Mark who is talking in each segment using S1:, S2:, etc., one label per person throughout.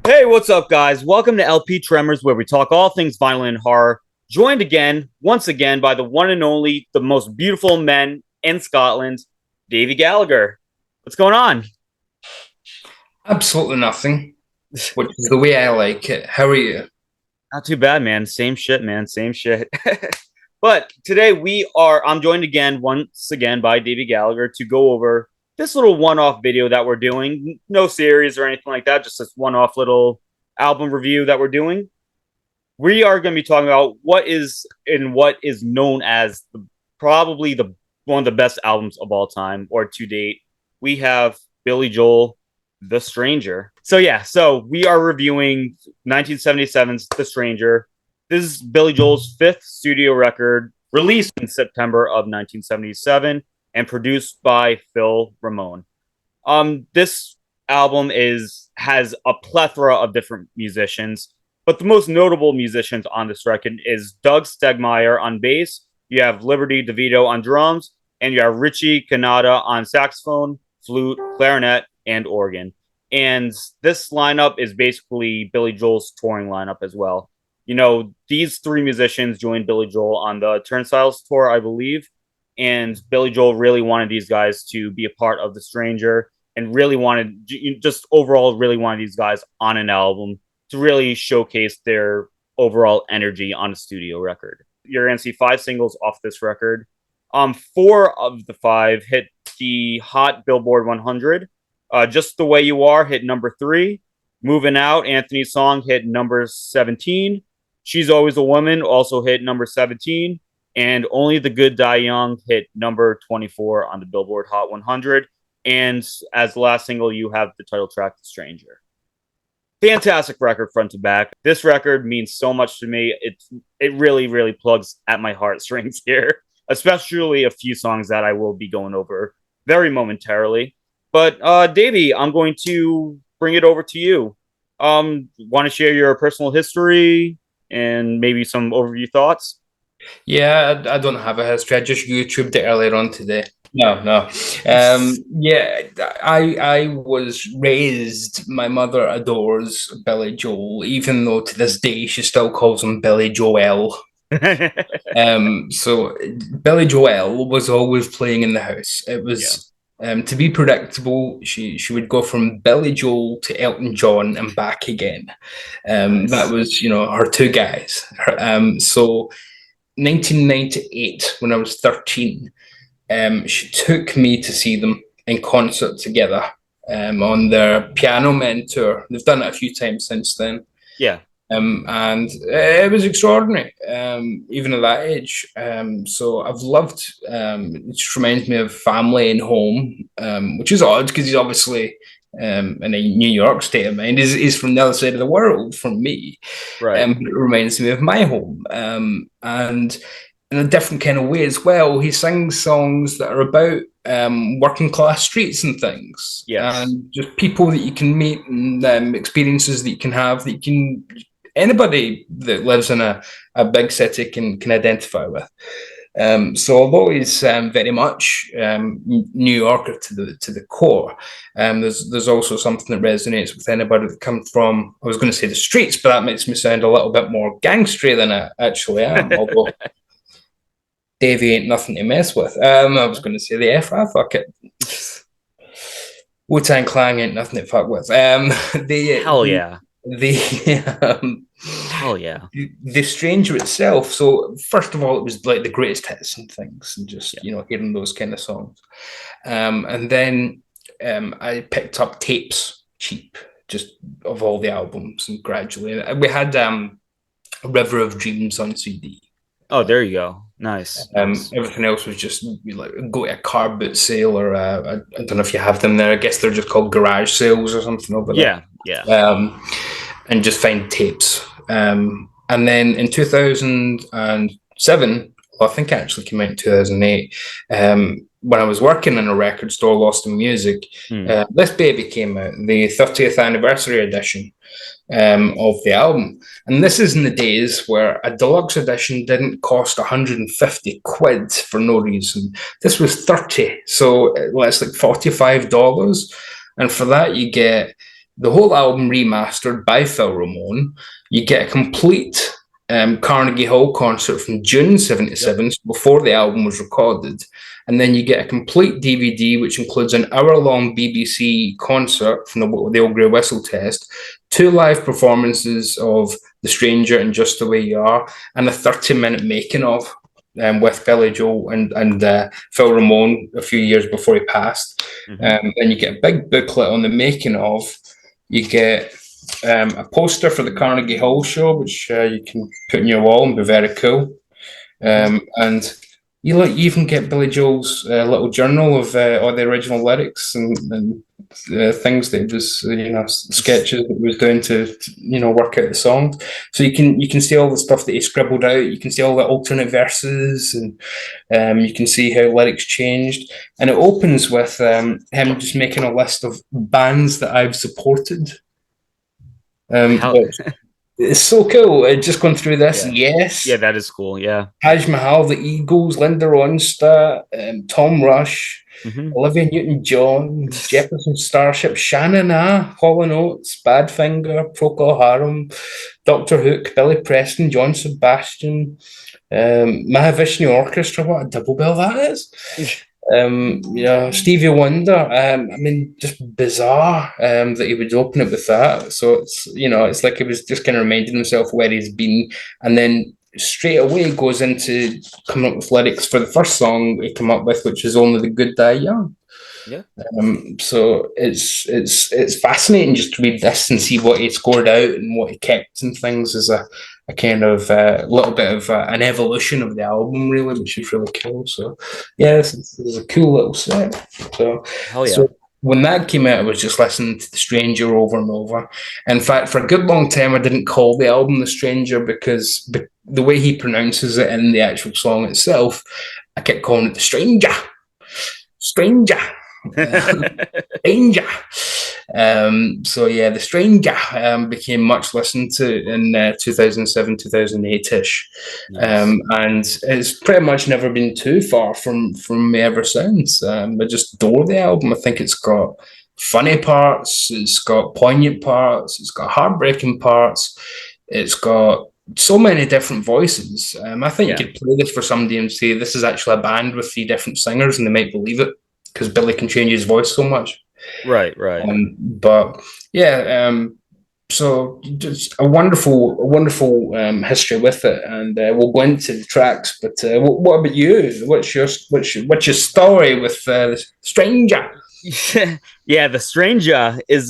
S1: Hey, what's up, guys? Welcome to LP Tremors, where we talk all things violent and horror. Joined again, once again, by the one and only, the most beautiful men in Scotland, Davy Gallagher. What's going on?
S2: Absolutely nothing, which is the way I like it. How are you?
S1: Not too bad, man. Same shit, man. Same shit. But today I'm joined again, once again, by Davy Gallagher to go over this little one-off video that we're doing. No series or anything like that, just this one-off little album review that we're doing. We are going to be talking about what is known as probably the one of the best albums of all time or to date. We have Billy Joel, The Stranger. So we are reviewing 1977's The Stranger. This is Billy Joel's fifth studio record, released in September of 1977 and produced by Phil Ramone. This album has a plethora of different musicians, but the most notable musicians on this record is Doug Stegmeyer on bass. You have Liberty DeVito on drums, and you have Richie Kanada on saxophone, flute, clarinet, and organ. And this lineup is basically Billy Joel's touring lineup as well. You know, these three musicians joined Billy Joel on the Turnstiles tour, I believe, and Billy Joel really wanted these guys to be a part of The Stranger and really wanted these guys on an album to really showcase their overall energy on a studio record. You're going to see five singles off this record. Four of the five hit the hot Billboard 100. Just the Way You Are hit number 3. Moving Out, Anthony's song, hit number 17. She's Always a Woman also hit number 17. And Only the Good Die Young hit number 24 on the Billboard Hot 100. And as the last single, you have the title track, The Stranger. Fantastic record front to back. This record means so much to me. It really plugs at my heartstrings here, especially a few songs that I will be going over very momentarily. But Davey, I'm going to bring it over to you. Want to share your personal history and maybe some overview thoughts?
S2: Yeah, I don't have a history. I just YouTubed it earlier on today. No. Yeah, I was raised. My mother adores Billy Joel, even though to this day she still calls him Billy Joel. So Billy Joel was always playing in the house. It
S1: Yeah.
S2: was to be predictable. She would go from Billy Joel to Elton John and back again. That
S1: Nice.
S2: was her two guys. So 1998, when I was 13, she took me to see them in concert together on their Piano Men tour. They've done it a few times since then.
S1: Yeah.
S2: And it was extraordinary, even at that age. So I've loved. It just reminds me of family and home, which is odd because he's obviously in a New York state of mind. He's from the other side of the world from me.
S1: Right.
S2: It reminds me of my home, and in a different kind of way as well. He sings songs that are about working class streets and things,
S1: Yes.
S2: and just people that you can meet and experiences that you can have that you can anybody that lives in a big city can identify with. So although he's very much New Yorker to the core, there's also something that resonates with anybody that comes from, I was going to say the streets, but that makes me sound a little bit more gangstery than I actually am. Although Davy ain't nothing to mess with. I was going to say the F, fuck it. Wu-Tang Clan ain't nothing to fuck with.
S1: Hell yeah.
S2: The
S1: Hell yeah.
S2: the Stranger itself. So first of all, it was like the greatest hits and things, and just
S1: Yeah.
S2: hearing those kind of songs. And then I picked up tapes cheap, just of all the albums, and gradually we had River of Dreams on CD.
S1: Oh, there you go. Nice. Nice.
S2: Everything else was just like go to a car boot sale, or I don't know if you have them there. I guess they're just called garage sales or something over there.
S1: Yeah. Yeah.
S2: And just find tapes. And then in 2007, well, I think it actually came out in 2008, when I was working in a record store, Lost in Music, this baby came out, the 30th anniversary edition of the album. And this is in the days where a deluxe edition didn't cost 150 quid for no reason. This was 30, so that's like $45. And for that, you get the whole album remastered by Phil Ramone. You get a complete Carnegie Hall concert from June
S1: Yep.
S2: 77, so before the album was recorded. And then you get a complete DVD, which includes an hour-long BBC concert from the Old Grey Whistle Test, 2 live performances of The Stranger and Just the Way You Are, and a 30-minute making of with Billy Joel and Phil Ramone a few years before he passed.
S1: Hmm.
S2: Then you get a big booklet on the making of. You get a poster for the Carnegie Hall show, which you can put in your wall and be very cool.
S1: Hmm.
S2: And you even get Billy Joel's little journal of all the original lyrics and things that he was, sketches that he was doing to work out the songs. So you can see all the stuff that he scribbled out. You can see all the alternate verses, and you can see how lyrics changed. And it opens with him just making a list of bands that I've supported.
S1: How?
S2: But it's so cool. Just going through this,
S1: Yeah.
S2: yes.
S1: Yeah, that is cool. Yeah.
S2: Taj Mahal, the Eagles, Linda Ronstadt, Tom Rush,
S1: Hmm.
S2: Olivia Newton-John, Jefferson Starship, Shannon Ah, Hall & Oates, Badfinger, Procol Harum, Doctor Hook, Billy Preston, John Sebastian, Mahavishnu Orchestra. What a double bill that is. Stevie Wonder. I mean, just bizarre that he would open it with that. So it's like he was just kind of reminding himself where he's been, and then straight away goes into coming up with lyrics for the first song he came up with, which is "Only the Good Die Young."
S1: Yeah.
S2: So it's fascinating just to read this and see what he scored out and what he kept and things as a kind of little bit of an evolution of the album, really, which is really cool. So yeah, this is a cool little set. So
S1: Hell yeah.
S2: so when that came out, I was just listening to The Stranger over and over. In fact, for a good long time, I didn't call the album The Stranger because the way he pronounces it in the actual song itself, I kept calling it The Stranger. Stranger. Stranger. So yeah, The Stranger became much listened to in 2007, 2008-ish.
S1: Nice.
S2: And it's pretty much never been too far from me ever since. I just adore the album. I think it's got funny parts, it's got poignant parts, it's got heartbreaking parts, it's got so many different voices. I think
S1: Yeah.
S2: you could play this for somebody and say this is actually a band with 3 different singers, and they might believe it because Billy can change his voice so much.
S1: Right. Right.
S2: But yeah, so just a wonderful history with it, and we'll go into the tracks. But what about you? What's your story with the Stranger?
S1: Yeah. The Stranger is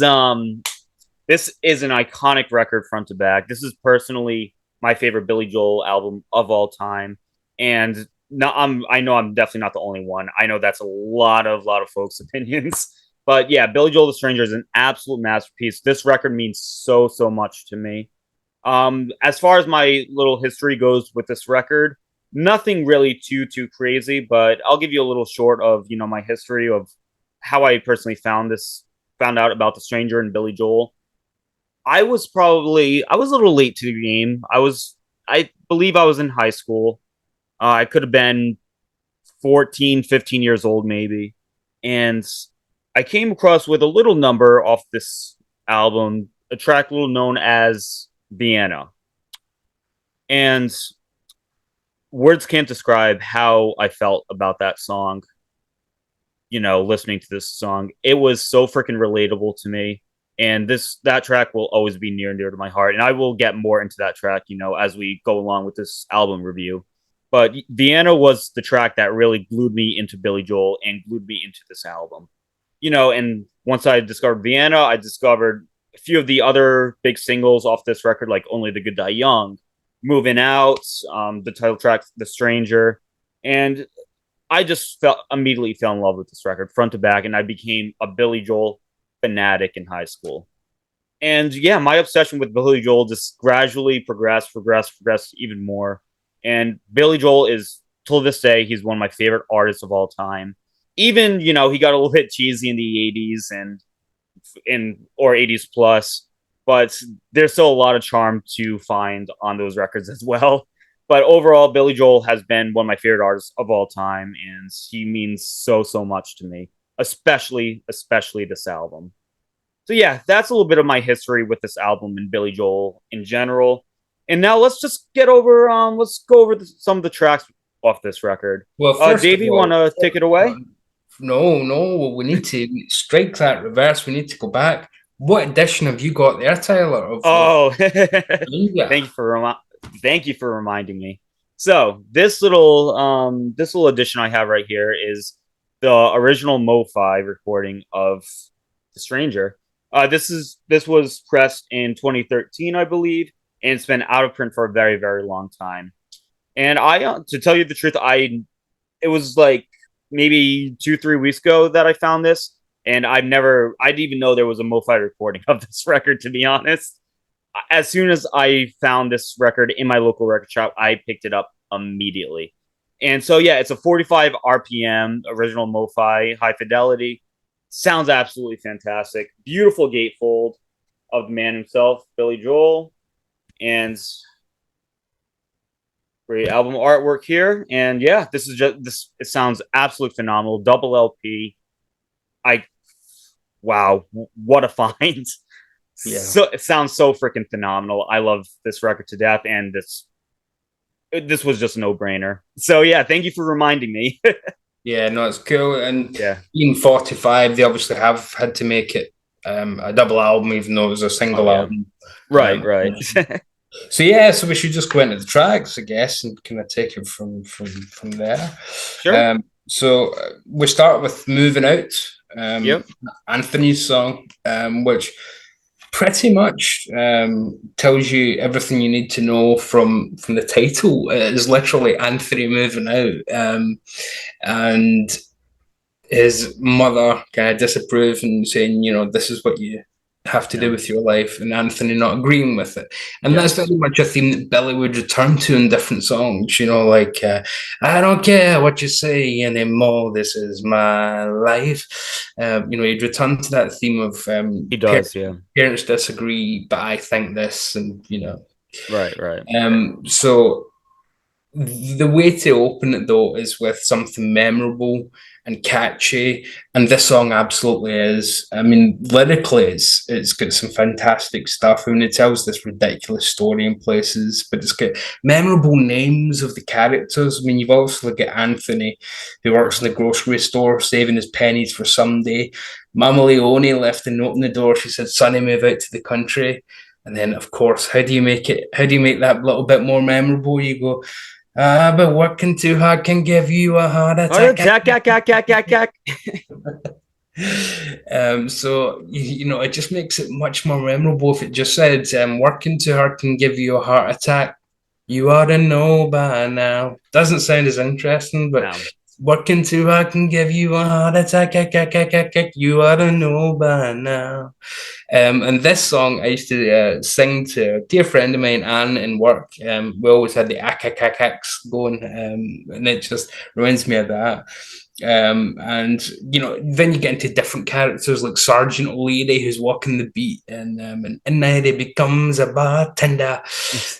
S1: this is an iconic record front to back. This is personally my favorite Billy Joel album of all time, and no, I know I'm definitely not the only one. I know that's a lot of folks' opinions. But yeah, Billy Joel the Stranger is an absolute masterpiece. This record means so much to me. As far as my little history goes with this record, nothing really too crazy, but I'll give you a little short of my history of how I personally found out about the Stranger and Billy Joel. I was a little late to the game. I believe I was in high school. I could have been 14, 15 years old maybe. And I came across with a little number off this album, a track little known as Vienna. And words can't describe how I felt about that song, listening to this song. It was so freaking relatable to me. And that track will always be near and dear to my heart. And I will get more into that track, as we go along with this album review. But Vienna was the track that really glued me into Billy Joel and glued me into this album. And once I discovered Vienna, I discovered a few of the other big singles off this record, like Only the Good Die Young, Moving Out, the title track, The Stranger. And I just immediately fell in love with this record front to back, and I became a Billy Joel fanatic in high school. And yeah, my obsession with Billy Joel just gradually progressed even more. And Billy Joel is, till this day, he's one of my favorite artists of all time. Even, he got a little bit cheesy in the 80s or 80s plus, but there's still a lot of charm to find on those records as well. But overall, Billy Joel has been one of my favorite artists of all time, and he means so much to me, especially this album. So yeah, that's a little bit of my history with this album and Billy Joel in general. And now let's go over some of the tracks off this record.
S2: Well, first of
S1: Davey, you want
S2: all,
S1: to take it away?
S2: no, we need to strike that reverse. We need to go back. What edition have you got there, Tyler? Of
S1: Oh,
S2: India?
S1: thank you for thank you for reminding me. So this little edition I have right here is the original Mo-Fi recording of The Stranger. This was pressed in 2013, I believe, and it's been out of print for a very very long time. And to tell you the truth, it was like maybe 2 3 weeks ago that I found this, and I didn't even know there was a Mo-Fi recording of this record. To be honest, as soon as I found this record in my local record shop, I picked it up immediately. And so yeah, it's a 45 RPM original Mo-Fi high fidelity. Sounds absolutely fantastic. Beautiful gatefold of the man himself, Billy Joel, and great album artwork here. And yeah, this is just this. It sounds absolutely phenomenal. Double LP. I wow, what a find!
S2: Yeah.
S1: So it sounds so freaking phenomenal. I love this record to death, and this was just a no brainer. So yeah, thank you for reminding me.
S2: Yeah, no, it's cool. And
S1: Yeah.
S2: being 45, they obviously have had to make it a double album, even though it was a
S1: Oh
S2: single
S1: yeah.
S2: album.
S1: Right.
S2: Um,
S1: Right.
S2: so yeah, so we should just go into the tracks, I guess, and kind of take it from there.
S1: Sure.
S2: We start with "Moving Out,"
S1: Yep.
S2: Anthony's song, which pretty much tells you everything you need to know from the title. It is literally Anthony moving out, and his mother kind of disapproving, saying, this is what you have to
S1: Yeah.
S2: do with your life, and Anthony not agreeing with it. And that's
S1: Yes.
S2: very much a theme that Billy would return to in different songs, like, I don't care what you say anymore, this is my life. He'd return to that theme of
S1: He does. Yeah.
S2: parents disagree, but I think this, and.
S1: Right. Right.
S2: So the way to open it though is with something memorable and catchy, and this song absolutely is. I mean, lyrically, it's got some fantastic stuff. I mean, it tells this ridiculous story in places, but it's got memorable names of the characters. I mean, you've obviously got Anthony, who works in the grocery store, saving his pennies for someday. Mama Leone left a note on the door. She said, "Sonny, move out to the country." And then, of course, how do you make it? How do you make that little bit more memorable? You go, but working too hard can give you a heart
S1: Heart
S2: attack.
S1: attack.
S2: So it just makes it much more memorable if it just said, "Working too hard can give you a heart attack. You ought to know by now." Doesn't sound as interesting, but
S1: No.
S2: working too hard can give you a heart attack. You ought to know by now. And this song I used to sing to a dear friend of mine, Anne, in work. We always had the akakakaks going, and it just reminds me of that. And then you get into different characters like Sergeant O'Leary, who's walking the beat, and now he becomes a bartender.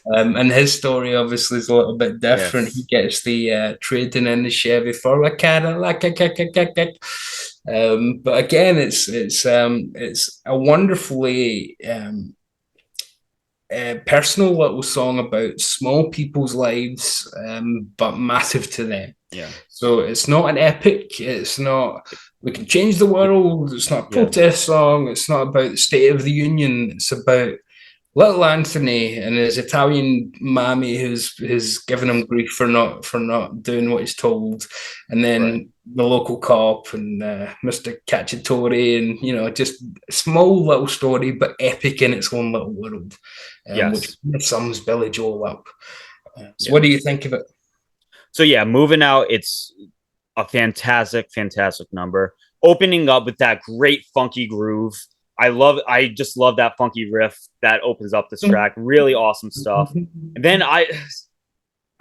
S2: And his story obviously is a little bit different. He
S1: Yes.
S2: gets the trading in the Chevy for a Cadillac. But again, it's a wonderfully personal little song about small people's lives, but massive to them.
S1: Yeah.
S2: So it's not an epic. It's not we can change the world. It's not a
S1: Yeah.
S2: protest song. It's not about the State of the Union. It's about little Anthony and his Italian mammy who's giving him grief for not doing what he's told, and then
S1: Right.
S2: the local cop and Mr. Cacciatore, and just a small little story but epic in its own little world, which
S1: Yes.
S2: sums Billy Joel up. So,
S1: Yeah.
S2: what do you think of it?
S1: So yeah, moving out. It's a fantastic, fantastic number. Opening up with that great funky groove. I just love that funky riff that opens up this track. Really awesome stuff. And then I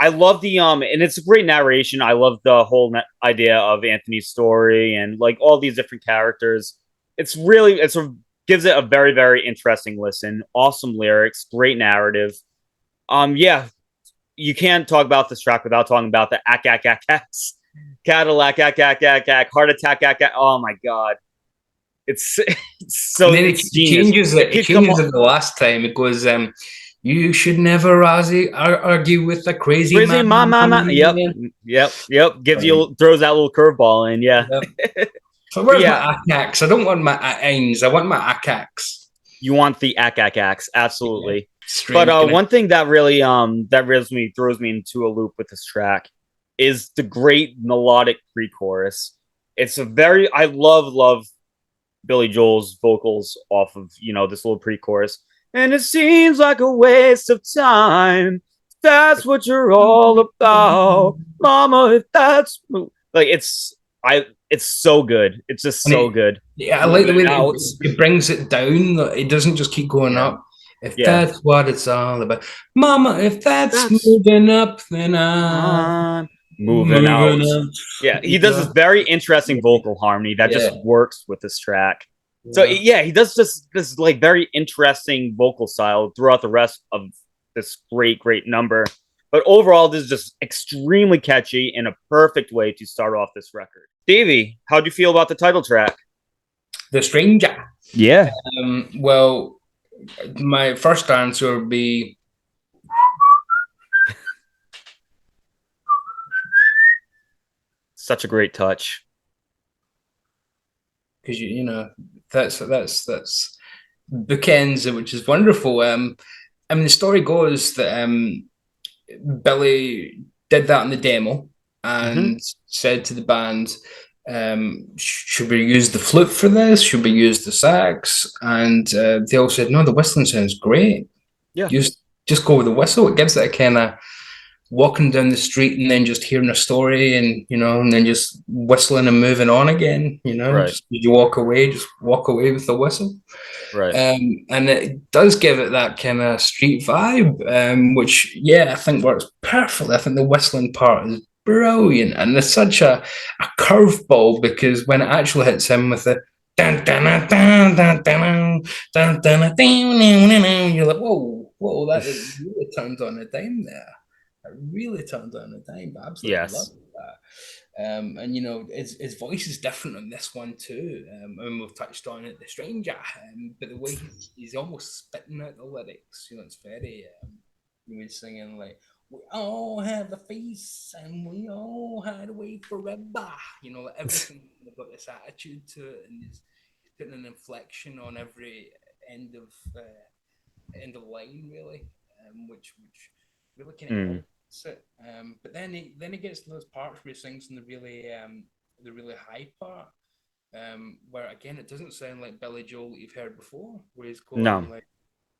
S1: love and it's a great narration. I love the whole idea of Anthony's story and like all these different characters. Gives it a very, very interesting listen. Awesome lyrics, great narrative. Yeah, you can't talk about this track without talking about the Cadillac, heart attack, oh my god. It's
S2: And then
S1: it's genius.
S2: it changes it the last time. It goes, you should never argue with a crazy
S1: crazy
S2: man.
S1: mama. Yep. Throws that little curveball in. Yeah.
S2: Yep. So
S1: But
S2: where's
S1: yeah,
S2: my Akax? I don't want my Ains. I want my Akax.
S1: you want the ax
S2: Yeah.
S1: absolutely. But
S2: Strange.
S1: one thing that really throws me into a loop with this track is the great melodic pre-chorus. It's a very I love Billy Joel's vocals off of this little pre-chorus. And it seems like a waste of time. That's what you're all about, Mama. If that's like it's so good. It's just
S2: And
S1: so good.
S2: yeah, I like the
S1: Moving
S2: way that
S1: out.
S2: it brings it down. It doesn't just keep going
S1: Yeah.
S2: up. If
S1: Yeah.
S2: that's what it's all about, Mama. If that's
S1: That's
S2: moving up, then I'm
S1: moving
S2: moving
S1: out.
S2: up.
S1: Yeah, he
S2: You
S1: does this
S2: know?
S1: very interesting vocal harmony that just
S2: Yeah,
S1: works with this track. So
S2: yeah.
S1: yeah, he does this like very interesting vocal style throughout the rest of this great number. But overall, this is just extremely catchy and a perfect way to start off this record. Davey, how'd you feel about the title track?
S2: The Stranger.
S1: Yeah,
S2: Well, my first answer would be
S1: such a great touch.
S2: because you know that's bookends, which is wonderful. I mean, the story goes that Billy did that in the demo
S1: Mm-hmm.
S2: and said to the band, should we use the flute for this? Should we use the sax? And they all said, no, the whistling sounds great.
S1: Yeah,
S2: Just go with the whistle. It gives it a kind of walking down the street and then just hearing a story and, and then just whistling and moving on again,
S1: right,
S2: just you walk away, just walk away with the whistle.
S1: right.
S2: And it does give it that kind of street vibe, which, yeah, I think works perfectly. I think the whistling part is brilliant. And it's such a curveball because when it actually hits him with the dun, dun, dun, dun, dun, dun, dun, dun, dun, you're like, whoa, that is really turned on a dime there. It really turned on a dime, but absolutely love
S1: Yes.
S2: that. And his voice is different on this one too. And we've touched on it, the stranger, but the way he's almost spitting out the lyrics, it's very he's singing like, we all have a face and we all had to wait forever. Like everything got this attitude to it, and he's putting an inflection on every end of line, really, which really kind of helps it. But then he gets to those parts where he sings in the really high part, where again it doesn't sound like Billy Joel that you've heard before, where he's
S1: No.
S2: going like,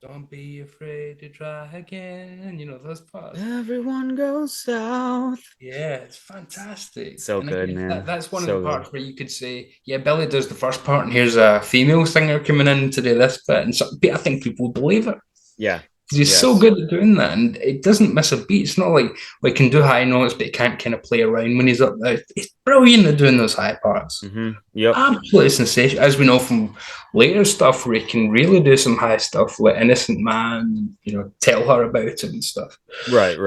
S2: "Don't be afraid to try again," those parts.
S1: Everyone goes south.
S2: Yeah, it's fantastic.
S1: So
S2: And
S1: good,
S2: again,
S1: man.
S2: that's one of
S1: So
S2: the
S1: good.
S2: parts where you could say, yeah, Billy does the first part, and here's a female singer coming in to do this bit, and I think people believe it.
S1: Yeah.
S2: He's so good at doing that, and it doesn't miss a beat. It's not like he can do high notes, but he can't kind of play around when he's up there. He's brilliant at doing those high parts.
S1: Mm-hmm. Yep.
S2: Absolutely sensational, as we know from later stuff where he can really do some high stuff, like Innocent Man, tell her about it and stuff.
S1: Right.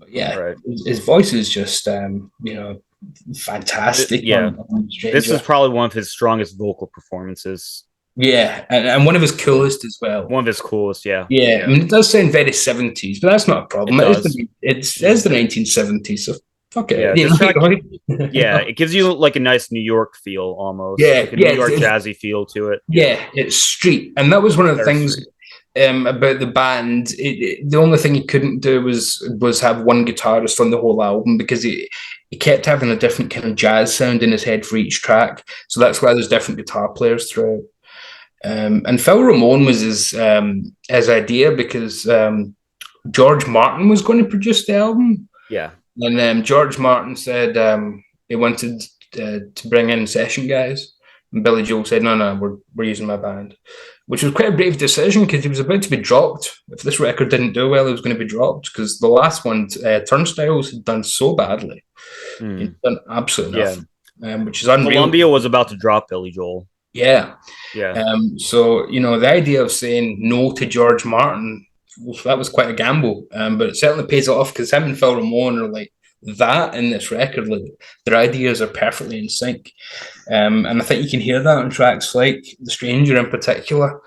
S2: Yeah,
S1: right.
S2: his voice is just, fantastic.
S1: Yeah, this is probably one of his strongest vocal performances.
S2: Yeah, and one of his coolest as well.
S1: One of his coolest, yeah.
S2: Yeah, I mean, it does sound very 70s, but that's not a problem. It's the 1970s, so fuck it.
S1: Yeah, it gives you like a nice New York feel almost.
S2: Yeah,
S1: like a New York jazzy feel to it.
S2: Yeah, it's street. And that was one of the things about the band. The only thing he couldn't do was have one guitarist on the whole album because he kept having a different kind of jazz sound in his head for each track. So that's why there's different guitar players throughout. And Phil Ramone was his idea because George Martin was going to produce the album.
S1: Yeah.
S2: And George Martin said he wanted to bring in session guys. And Billy Joel said, no, we're using my band. Which was quite a brave decision because he was about to be dropped. If this record didn't do well, it was going to be dropped because the last one, Turnstiles, had done so badly. He'd done absolutely nothing, which is unreal.
S1: Columbia was about to drop Billy Joel.
S2: Yeah.
S1: Yeah.
S2: So, the idea of saying no to George Martin, that was quite a gamble, but it certainly pays off because him and Phil Ramone are like that in this record, like their ideas are perfectly in sync. And I think you can hear that on tracks like The Stranger in particular.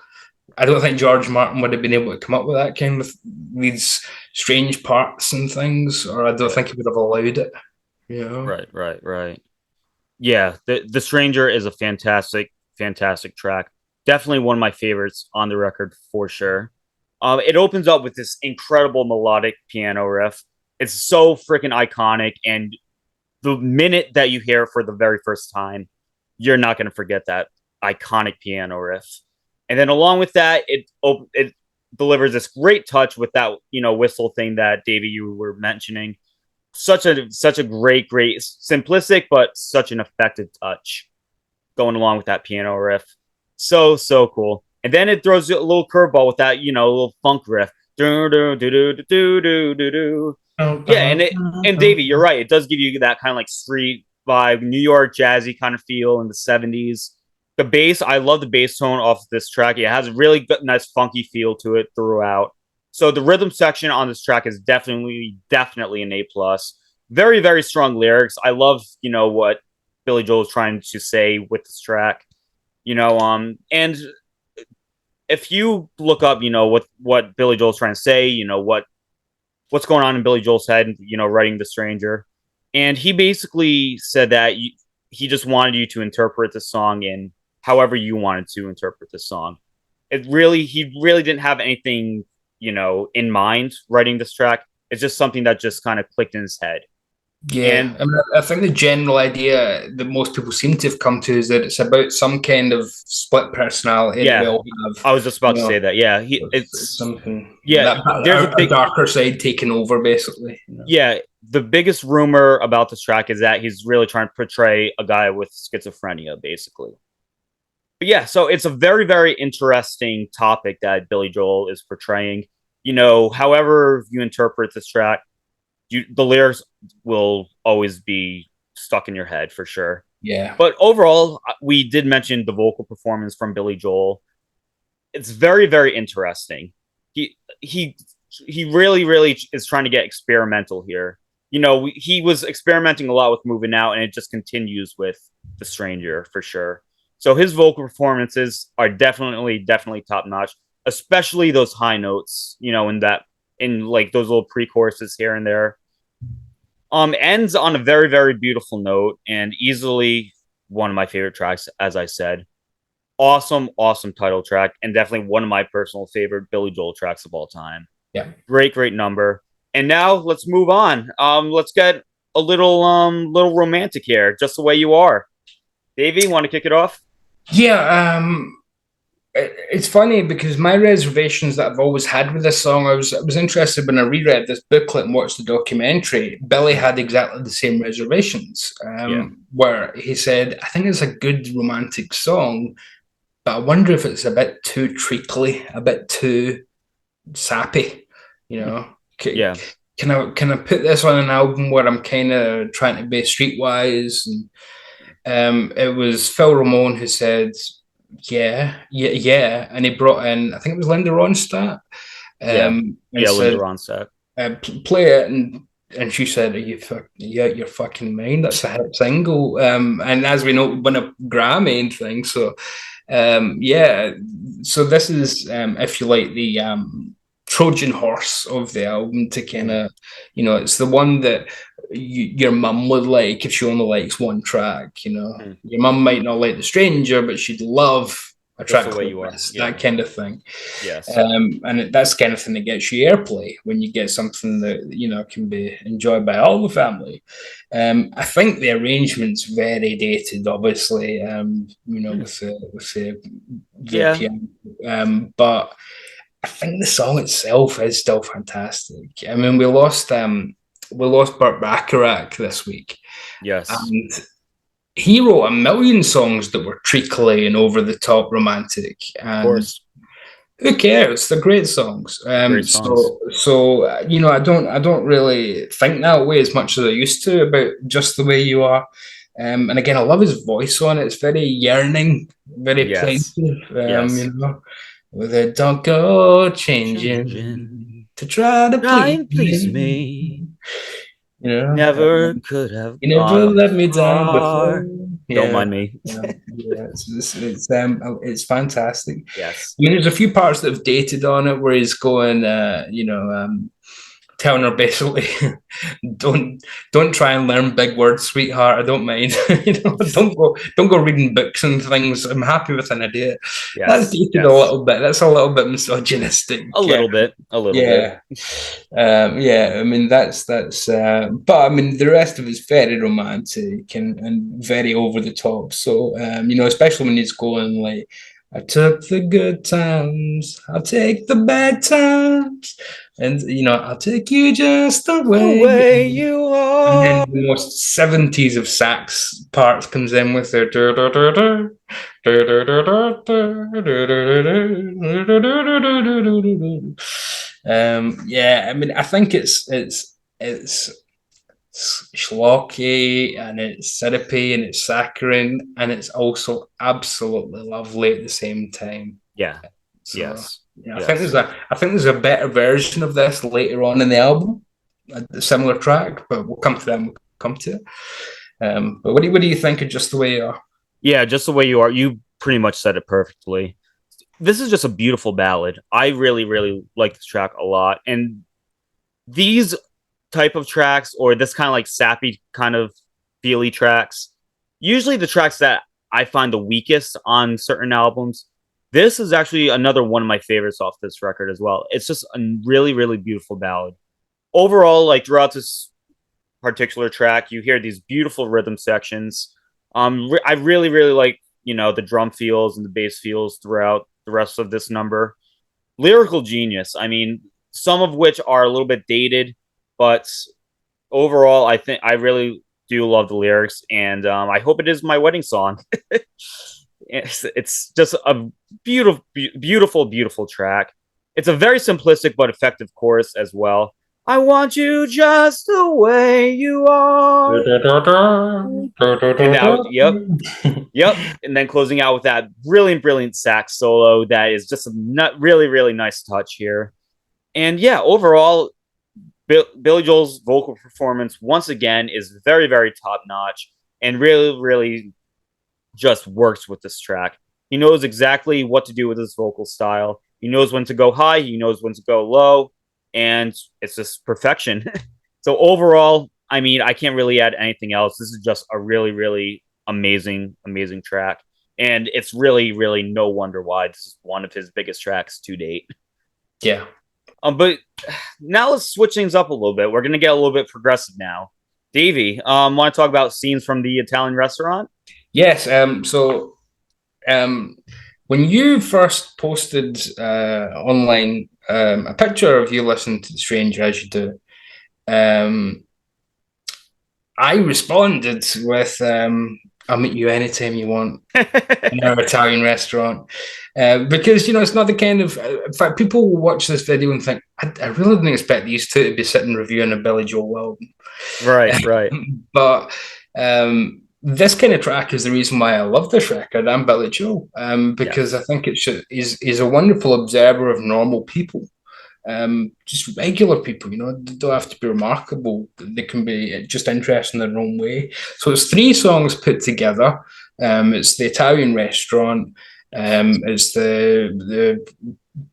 S2: I don't think George Martin would have been able to come up with that kind of these strange parts and things, or I don't
S1: Right.
S2: think he would have allowed it. You know?
S1: Right. Yeah, the Stranger is a fantastic track. Definitely one of my favorites on the record for sure. It opens up with this incredible melodic piano riff. It's so freaking iconic, and the minute that you hear it for the very first time, you're not going to forget that iconic piano riff. And then along with that, it delivers this great touch with that whistle thing that Davey you were mentioning. Such a great simplistic but such an effective touch going along with that piano riff. So cool. And then it throws you a little curveball with that little funk riff. Do do do do do do do do. Yeah, and Davey, you're right. It does give you that kind of like street vibe, New York jazzy kind of feel in the 70s. The bass, I love the bass tone off this track. It has a really good, nice funky feel to it throughout. So the rhythm section on this track is definitely an A plus. Very strong lyrics. I love what Billy Joel is trying to say with this track. And if you look up what Billy Joel's trying to say, what's going on in Billy Joel's head, writing The Stranger. And he basically said that he just wanted you to interpret the song in however you wanted to interpret the song. He really didn't have anything, in mind writing this track. It's just something that just kind of clicked in his head.
S2: Yeah,
S1: And
S2: I mean, I think the general idea that most people seem to have come to is that it's about some kind of split personality that we
S1: yeah,
S2: all have.
S1: I was just
S2: You
S1: about to say
S2: know,
S1: that. Yeah,
S2: it's
S1: it's
S2: something
S1: yeah.
S2: that
S1: There's a
S2: our
S1: big
S2: darker side taking over, basically. You know?
S1: yeah. The biggest rumor about this track is that he's really trying to portray a guy with schizophrenia, basically. But yeah, so it's a very interesting topic that Billy Joel is portraying. However you interpret this track, the lyrics will always be stuck in your head for sure.
S2: Yeah,
S1: But overall, we did mention the vocal performance from Billy Joel. It's very interesting. He he really is trying to get experimental here. He was experimenting a lot with Moving Out, and it just continues with The Stranger for sure. So his vocal performances are definitely top notch, especially those high notes. In like those little pre-choruses here and there. Ends on a very beautiful note and easily one of my favorite tracks, as I said. Awesome title track, and definitely one of my personal favorite Billy Joel tracks of all time.
S2: yeah.
S1: Great number. And now let's move on. Let's get a little romantic here, Just the Way You Are. Davey, want to kick it off?
S2: Yeah, it's funny because my reservations that I've always had with this song, I was interested when I reread this booklet and watched the documentary. Billy had exactly the same reservations,
S1: Yeah.
S2: where he said, "I think it's a good romantic song, but I wonder if it's a bit too treacly, a bit too sappy. You know,
S1: Yeah.
S2: can I put this on an album where I'm kind of trying to be streetwise?" And it was Phil Ramone who said, yeah, and he brought in, I think it was Linda Ronstadt,
S1: Yeah.
S2: and
S1: Yeah, Linda
S2: said,
S1: Ronstadt.
S2: play it, and she said, yeah, you're fucking mind. That's a hit single, and as we know, won a Grammy and things. So, yeah, so this is, if you like, the Trojan horse of the album to kind of, it's the one that your mum would like if she only likes one track. Your mum might not like The Stranger, but she'd love a
S1: Just the
S2: track
S1: Way
S2: like
S1: You Are.
S2: this,
S1: Yeah.
S2: that kind of thing.
S1: Yes.
S2: And that's the kind of thing that gets you airplay when you get something that can be enjoyed by all the family. I think the arrangement's very dated, obviously. With the
S1: Yeah.
S2: piano, but I think the song itself is still fantastic. I mean, we lost Burt Bacharach this week,
S1: Yes.
S2: and he wrote a million songs that were treacly and over the top romantic.
S1: Of course.
S2: Who cares? They're great songs.
S1: Great songs.
S2: I don't really think that way as much as I used to about Just the Way You Are. And again, I love his voice on it. It's very yearning, very
S1: Yes.
S2: plaintive.
S1: Yes.
S2: With a don't go
S1: Changing.
S2: changing to try to
S1: Try
S2: please
S1: and please
S2: me.
S1: me.
S2: You know,
S1: Never could have
S2: you never
S1: gone
S2: let me down before.
S1: far. Don't
S2: Yeah,
S1: mind me.
S2: yeah, it's fantastic.
S1: Yes.
S2: I mean, there's a few parts that have dated on it where he's going, telling her basically, don't don't try and learn big words, sweetheart. I don't mind. Don't go reading books and things. I'm happy with an idiot. That's
S1: Yes.
S2: dated a
S1: Yes.
S2: little bit. That's a little bit misogynistic.
S1: A little bit. A little bit.
S2: Yeah, yeah. I mean, but I mean, the rest of it's very romantic and very over the top. So, especially when he's going like, "I took the good times, I'll take the bad times, and I'll take you just the
S1: The
S2: way."
S1: way you
S2: And
S1: are.
S2: then the most 70s of sax parts comes in with their yeah, I mean, I think it's schlocky and it's syrupy and it's saccharine and it's also absolutely lovely at the same time.
S1: Yeah.
S2: So
S1: Yes.
S2: yeah,
S1: Yes.
S2: I think there's a better version of this later on in the album, a similar track, but we'll come to them. We'll come to it. But what do you think of just the way you are?
S1: Yeah, just the way you are. You pretty much said it perfectly. This is just a beautiful ballad. I really, really like this track a lot. And these type of tracks, or this kind of like sappy kind of feely tracks, usually the tracks that I find the weakest on certain albums. This is actually another one of my favorites off this record as well. It's just a really, really beautiful ballad. Overall, like throughout this particular track, you hear these beautiful rhythm sections. I really, really like the drum feels and the bass feels throughout the rest of this number. Lyrical genius. I mean, some of which are a little bit dated, but overall, I think I really do love the lyrics, and I hope it is my wedding song. It's just a beautiful, beautiful, beautiful track. It's a very simplistic but effective chorus as well. I want you just the way you are. And now, yep, yep. And then closing out with that brilliant, brilliant sax solo that is just a really, really nice touch here. And yeah, overall, Billy Joel's vocal performance once again is very, very top notch and really, really just works with this track. He knows exactly what to do with his vocal style. He knows when to go high, he knows when to go low, and it's just perfection. So overall, I mean, I can't really add anything else. This is just a really, really amazing, amazing track. And it's really, really no wonder why this is one of his biggest tracks to date.
S2: Yeah.
S1: But now let's switch things up a little bit. We're gonna get a little bit progressive now. Davey, want to talk about scenes from the Italian restaurant?
S2: Yes. Um, when you first posted online a picture of you listening to The Stranger as you do, um, I responded with "I'll meet you anytime you want in our Italian restaurant," because it's not the kind of. In fact, people will watch this video and think, "I really didn't expect these two to be sitting reviewing a Billy Joel album."
S1: Right, right.
S2: But this kind of track is the reason why I love this record and Billy Joel, because
S1: Yes.
S2: I think is a wonderful observer of normal people, just regular people. They don't have to be remarkable. They can be just interesting in their own way. So it's three songs put together. It's the Italian restaurant. It's the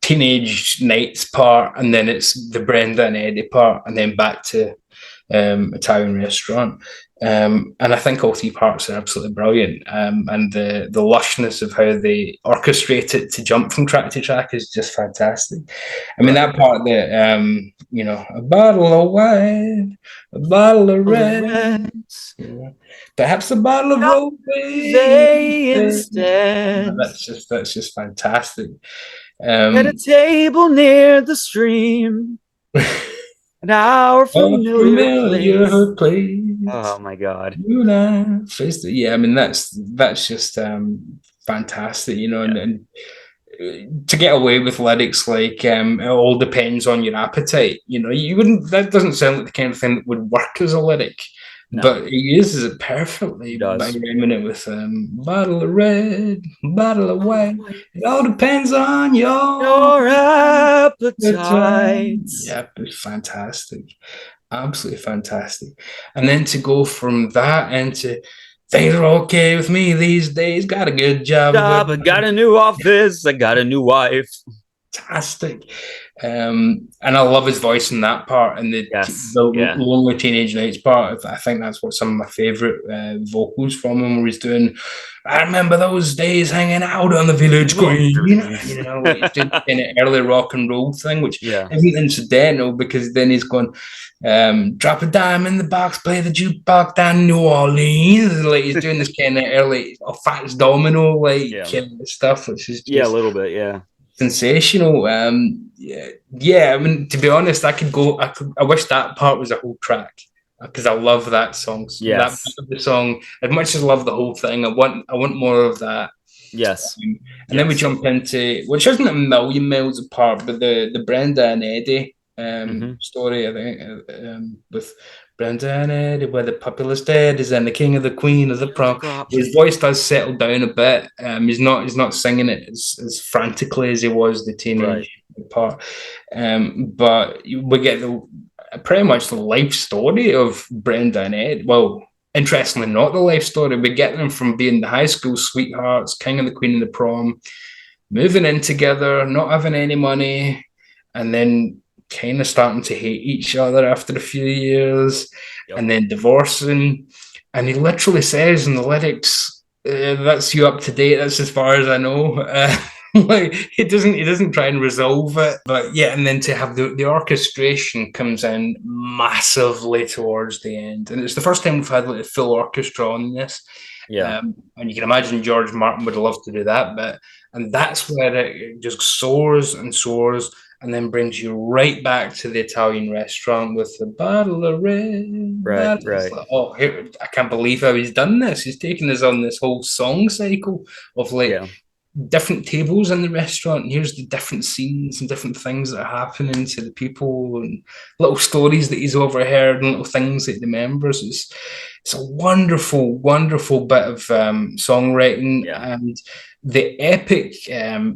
S2: teenage nights part, and then it's the Brenda and Eddie part, and then back to Italian restaurant. And I think all three parts are absolutely brilliant. And the lushness of how they orchestrate it to jump from track to track is just fantastic. I mean,
S1: Right.
S2: that part that, a bottle of wine, a bottle of red, perhaps a bottle of rosé
S1: Instead.
S2: That's just fantastic.
S1: At a table near the stream, our familiar place.
S2: Place.
S1: Oh my god.
S2: Yeah, I mean that's just fantastic,
S1: Yeah.
S2: and to get away with lyrics like it all depends on your appetite. You wouldn't. That doesn't sound like the kind of thing that would work as a lyric,
S1: No,
S2: but he uses it
S1: he
S2: perfectly by
S1: does.
S2: rhyming it with bottle of red, bottle of
S1: Oh,
S2: white. It all depends on your
S1: your
S2: appetite.
S1: appetite.
S2: Yep, it's fantastic. Absolutely fantastic. And then to go from that into things are okay with me these days, got a good job of it.
S1: Job, I got a new office, I got a new wife.
S2: Fantastic. And I love his voice in that part and
S1: Yes,
S2: the
S1: yeah.
S2: Lonely Teenage Nights part. I think that's what some of my favorite vocals from him, where he's doing, I remember those days hanging out on the village green. You know, like he's doing the kind of early rock and roll thing, which
S1: Yeah.
S2: isn't incidental because then he's going, drop a dime in the box, play the jukebox down New Orleans. Like he's doing this kind of early Fats Domino like
S1: Yeah.
S2: kind of stuff, which is
S1: Yeah, a
S2: just
S1: little bit, yeah.
S2: sensational. Yeah, yeah. I mean, to be honest, I could go. I wish that part was a whole track because I love that song. That bit
S1: Yes.
S2: of the song, as much as I love the whole thing, I want more of that.
S1: Yes.
S2: And then we
S1: Yes.
S2: jump into which isn't a million miles apart, but the Brenda and Eddie
S1: Mm-hmm.
S2: story. I think with Brenda and Eddie, where the populace dead is and the king of the queen of the
S1: Here's the
S2: prom.
S1: crop.
S2: His voice does settle down a bit. He's not singing it as frantically as he was the
S1: Right.
S2: teenage part. But we get the pretty much the life story of Brenda and Ed. Well, interestingly, not the life story. We get them from being the high school sweethearts, king and the queen of the prom, moving in together, not having any money, and then kind of starting to hate each other after a few years,
S1: Yep.
S2: and then divorcing. And he literally says in the lyrics, "That's you up to date. That's as far as I know." Like he doesn't try and resolve it, but yeah. And then to have the orchestration comes in massively towards the end, and it's the first time we've had like a full orchestra on this.
S1: Yeah.
S2: And you can imagine George Martin would love to do that bit. And that's where it just soars and soars and then brings you right back to the Italian restaurant with the bottle of red.
S1: Right.
S2: It's
S1: Right.
S2: like, oh, here, I can't believe how he's done this. He's taken us on this whole song cycle of like
S1: Yeah.
S2: different tables in the restaurant. And here's the different scenes and different things that are happening to the people and little stories that he's overheard and little things that he remembers. It's a wonderful, wonderful bit of songwriting
S1: Yeah.
S2: and the epic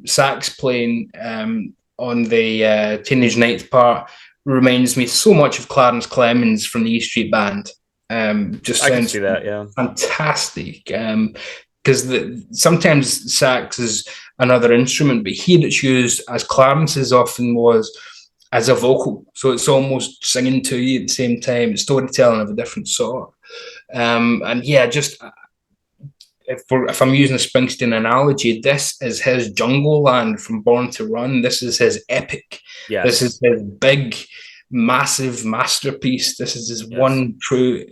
S2: sax playing on the Teenage Nights part reminds me so much of Clarence Clemens from the E Street Band. Just
S1: I can
S2: sounds
S1: see that. Yeah.
S2: fantastic. Because sometimes sax is another instrument, but here it's used as Clarence's often was as a vocal. So it's almost singing to you at the same time. It's storytelling of a different sort. And yeah, just if I'm using a Springsteen analogy, this is his Jungle Land from Born to Run. This is his epic. This is
S1: Yes.
S2: his big, massive masterpiece. This is his
S1: Yes.
S2: one true.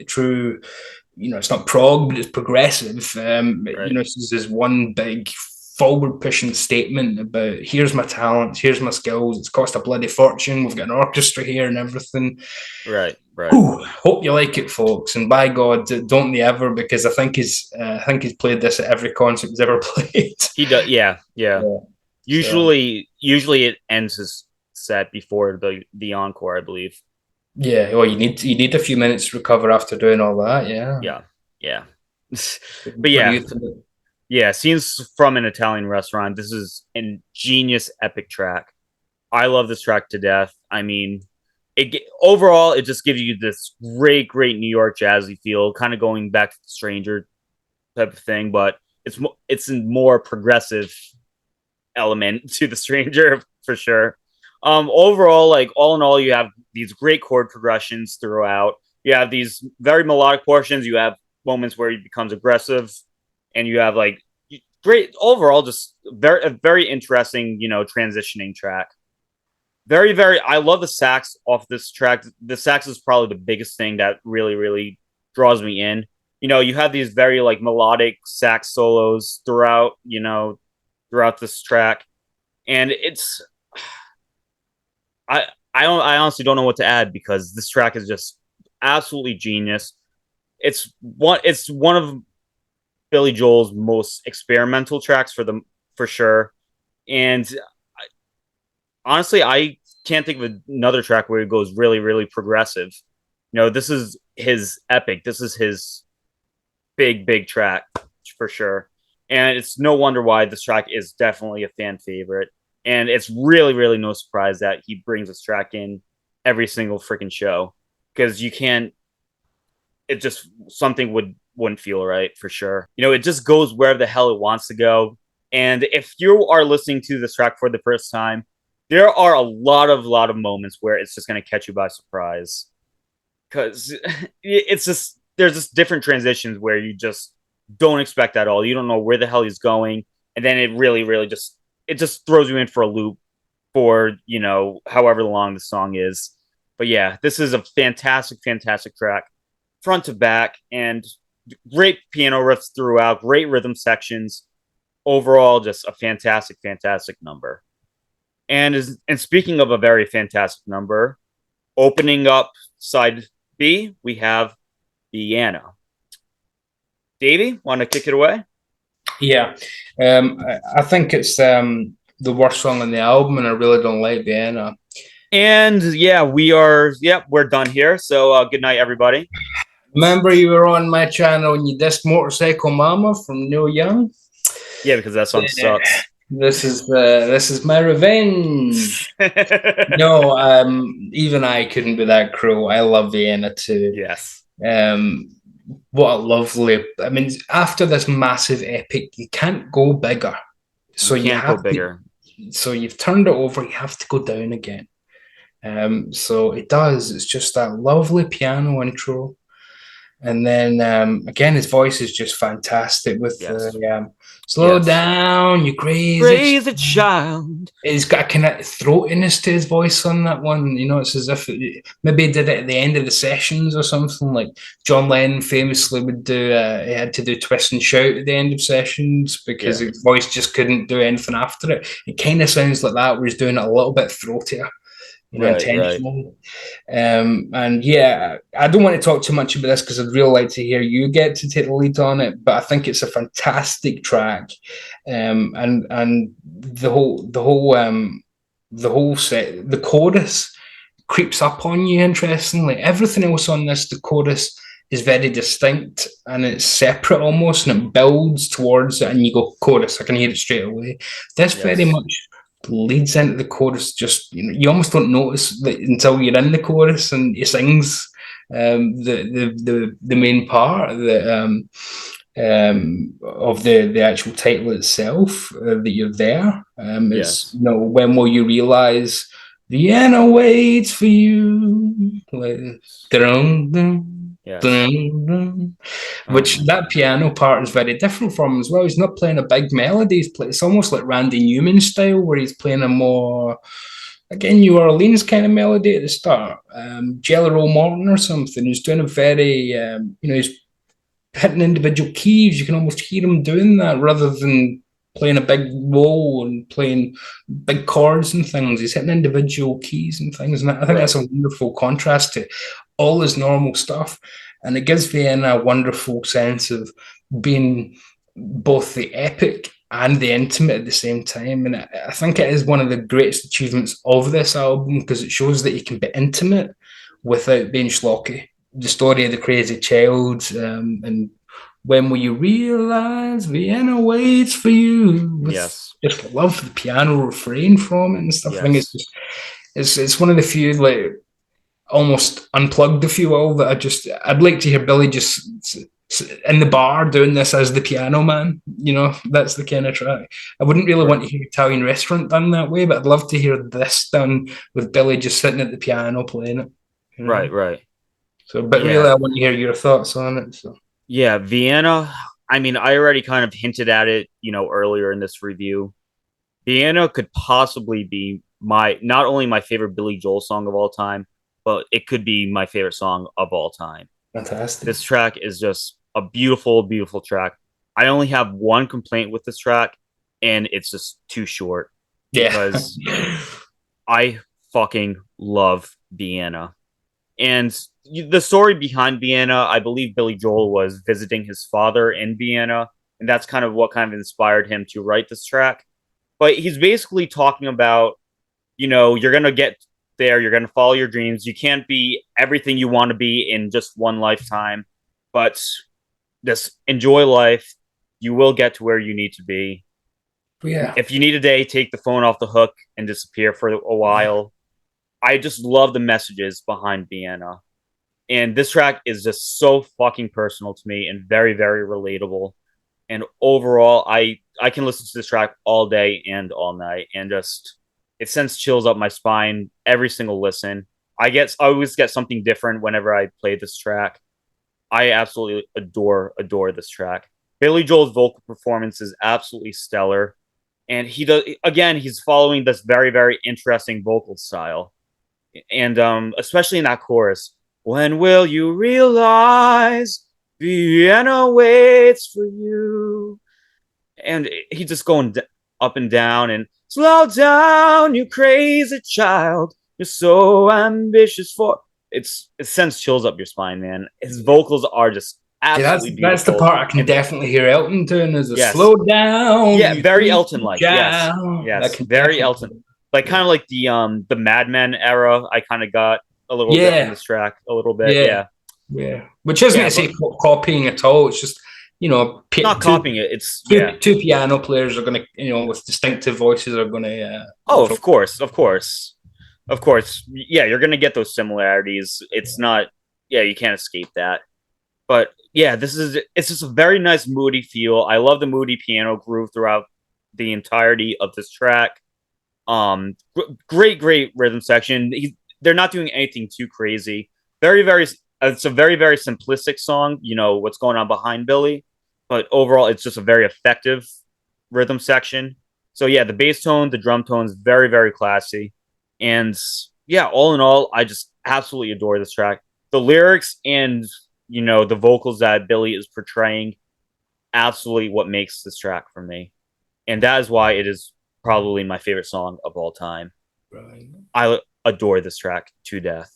S2: You know, it's not prog, but it's progressive. You
S1: Right.
S2: know, this is his one big forward pushing statement about here's my talents, here's my skills. It's cost a bloody fortune. We've got an orchestra here and everything.
S1: Right. Right.
S2: Whew, hope you like it, folks. And by God, don't they ever? Because I think he's played this at every concert he's ever played.
S1: He does. Yeah. Yeah.
S2: Yeah. So
S1: Usually it ends his set before the encore, I believe.
S2: yeah, well, you need a few minutes to recover after doing all that. Yeah,
S1: Yeah. Yeah. But
S2: we're
S1: yeah.
S2: used to it.
S1: Yeah. Scenes from an Italian restaurant. This is a genius epic track. I love this track to death. I mean, overall it just gives you this great New York jazzy feel, kind of going back to the Stranger type of thing, but it's a more progressive element to the Stranger for sure. Overall, like all in all, you have these great chord progressions throughout. You have these very melodic portions. You have moments where he becomes aggressive, and you have like great overall, just a very interesting, transitioning track. Very. I love the sax off this track. The sax is probably the biggest thing that really draws me in. You have these very like melodic sax solos throughout. Throughout this track, and it's I I honestly don't know what to add because this track is just absolutely genius. It's one of Billy Joel's most experimental tracks for sure, and honestly, I can't think of another track where it goes really progressive. This is his epic. This is his big track for sure. And it's no wonder why this track is definitely a fan favorite. And it's really no surprise that he brings this track in every single freaking show. because you can't. It just something wouldn't feel right for sure. It just goes wherever the hell it wants to go. And if you are listening to this track for the first time, there are a lot of moments where it's just going to catch you by surprise because it's just there's just different transitions where you just don't expect at all. You don't know where the hell he's going, and then it really just throws you in for a loop for however long the song is. But yeah, this is a fantastic track, front to back, and great piano riffs throughout, great rhythm sections. Overall, just a fantastic number. And speaking of a very fantastic number, opening up side B, we have Vienna. Davey, want to kick it away?
S2: Yeah, I think it's the worst song on the album, and I really don't like Vienna.
S1: And yeah, we're done here. So good night, everybody.
S2: Remember, you were on my channel and you dissed Motorcycle Mama from Neil Young.
S1: Yeah, because that song
S2: Yeah.
S1: sucks.
S2: This is my revenge. No, even I couldn't be that cruel. I love Vienna too.
S1: Yes.
S2: Um, what a lovely. I mean, after this massive epic, you can't go bigger.
S1: You
S2: So you
S1: can't go
S2: have to.
S1: bigger.
S2: So you've turned it over. You have to go down again. So it does. It's just that lovely piano intro. And then again, his voice is just fantastic with
S1: Yes.
S2: the slow
S1: Yes.
S2: down, you
S1: Crazy child.
S2: He's got a kind of throatiness to his voice on that one. It's as if maybe he did it at the end of the sessions or something. Like John Lennon famously would do, he had to do twist and shout at the end of sessions because
S1: Yeah.
S2: his voice just couldn't do anything after it. It kind of sounds like that, where he's doing it a little bit throatier.
S1: Right.
S2: Intentionally. And yeah, I don't want to talk too much about this because I'd really like to hear you get to take the lead on it. But I think it's a fantastic track, and the whole set, the chorus creeps up on you. Interestingly, everything else on this, the chorus is very distinct and it's separate almost, and it builds towards it, and you go chorus. I can hear it straight away. This very
S1: Yes.
S2: much leads into the chorus. Just you almost don't notice that until you're in the chorus and he sings the main part of the actual title itself, that you're there. It's
S1: Yes.
S2: when will you realize Vienna waits for you? Like, dun, dun,
S1: Yes.
S2: dun, dun.
S1: Oh
S2: Which
S1: my
S2: that
S1: god.
S2: piano part is very different from as well. He's not playing a big melody. It's almost like Randy Newman style, where he's playing a more, again, New Orleans kind of melody at the start. Jelly Roll Morton or something. He's doing a very, he's hitting individual keys. You can almost hear him doing that rather than playing a big roll and playing big chords and things. He's hitting individual keys and things. And I think that's
S1: Right.
S2: a wonderful contrast to all his normal stuff. And it gives Vienna a wonderful sense of being both the epic and the intimate at the same time. And I think it is one of the greatest achievements of this album because it shows that you can be intimate without being schlocky. The story of the crazy child, and when will you realize Vienna waits for you? With
S1: Yes.
S2: just love the piano refrain from it and stuff. I think it's
S1: Yes.
S2: just it's one of the few, like, almost unplugged, if you will, that I'd like to hear Billy just in the bar doing this as the piano man. That's the kind of track. I wouldn't really
S1: Right.
S2: want to hear Italian Restaurant done that way, but I'd love to hear this done with Billy just sitting at the piano playing it. You know.
S1: Right.
S2: So, but really,
S1: Yeah.
S2: I want to hear your thoughts on it. So,
S1: Yeah. Vienna. I mean, I already kind of hinted at it, earlier in this review. Vienna could possibly be my not only my favorite Billy Joel song of all time, but it could be my favorite song of all time.
S2: fantastic.
S1: This track is just a beautiful track. I only have one complaint with this track, and it's just too short
S2: Yeah.
S1: because I fucking love Vienna. And the story behind Vienna, I believe Billy Joel was visiting his father in Vienna, and that's kind of what kind of inspired him to write this track. But he's basically talking about, you're going to get there, you're going to follow your dreams. You can't be everything you want to be in just one lifetime, but just enjoy life. You will get to where you need to be.
S2: Yeah.
S1: If you need a day, take the phone off the hook and disappear for a while. I just love the messages behind Vienna. And this track is just so fucking personal to me and very, very relatable. And overall, I can listen to this track all day and all night, and just it sends chills up my spine every single listen. I always get something different whenever I play this track. I absolutely adore this track. Billy Joel's vocal performance is absolutely stellar, and he does again. He's following this very very interesting vocal style, and especially in that chorus. When will you realize Vienna waits for you? And he just going up and down and slow down, you crazy child. You're so ambitious for it sends chills up your spine, man. His vocals are just
S2: See,
S1: absolutely
S2: that's the
S1: beautiful.
S2: part I can definitely hear Elton doing is a
S1: Yes,
S2: slow down.
S1: yeah, very Elton like. Yes,
S2: I
S1: yes,
S2: can
S1: very
S2: definitely,
S1: Elton. Like kind of like the Mad Men era. I kind of got a little bit from
S2: yeah,
S1: this track, a little bit.
S2: yeah,
S1: Yeah,
S2: yeah. Which isn't
S1: yeah,
S2: to
S1: but
S2: say copying at all. It's just
S1: not
S2: two
S1: copying it. It's yeah.
S2: two piano players are going to with distinctive voices are going to
S1: Oh, of course, of course, of course. Yeah, you're gonna get those similarities. It's not. Yeah, you can't escape that. But yeah, it's just a very nice moody feel. I love the moody piano groove throughout the entirety of this track. Great rhythm section. They're not doing anything too crazy. Very. It's a very very simplistic song. You know what's going on behind Billy, but overall, it's just a very effective rhythm section. So yeah, the bass tone, the drum tones, very very classy, and yeah, all in all, I just absolutely adore this track. The lyrics and the vocals that Billy is portraying, absolutely what makes this track for me, and that is why it is probably my favorite song of all time.
S2: Right.
S1: I adore this track to death.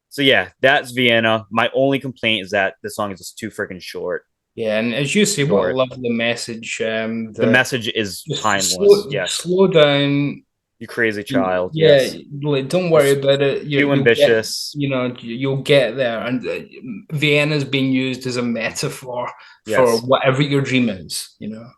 S1: So yeah, that's Vienna. My only complaint is that the song is just too freaking short.
S2: Yeah, and as you say, what I
S1: Short.
S2: love the message.
S1: The
S2: That
S1: message is
S2: just
S1: timeless. Yes,
S2: slow down.
S1: you crazy child.
S2: Yeah,
S1: Yes,
S2: like, don't
S1: you're
S2: worry about it.
S1: too
S2: You'll get,
S1: ambitious.
S2: you'll get there. And Vienna's being used as a metaphor for
S1: Yes.
S2: whatever your dream is.
S1: Yeah.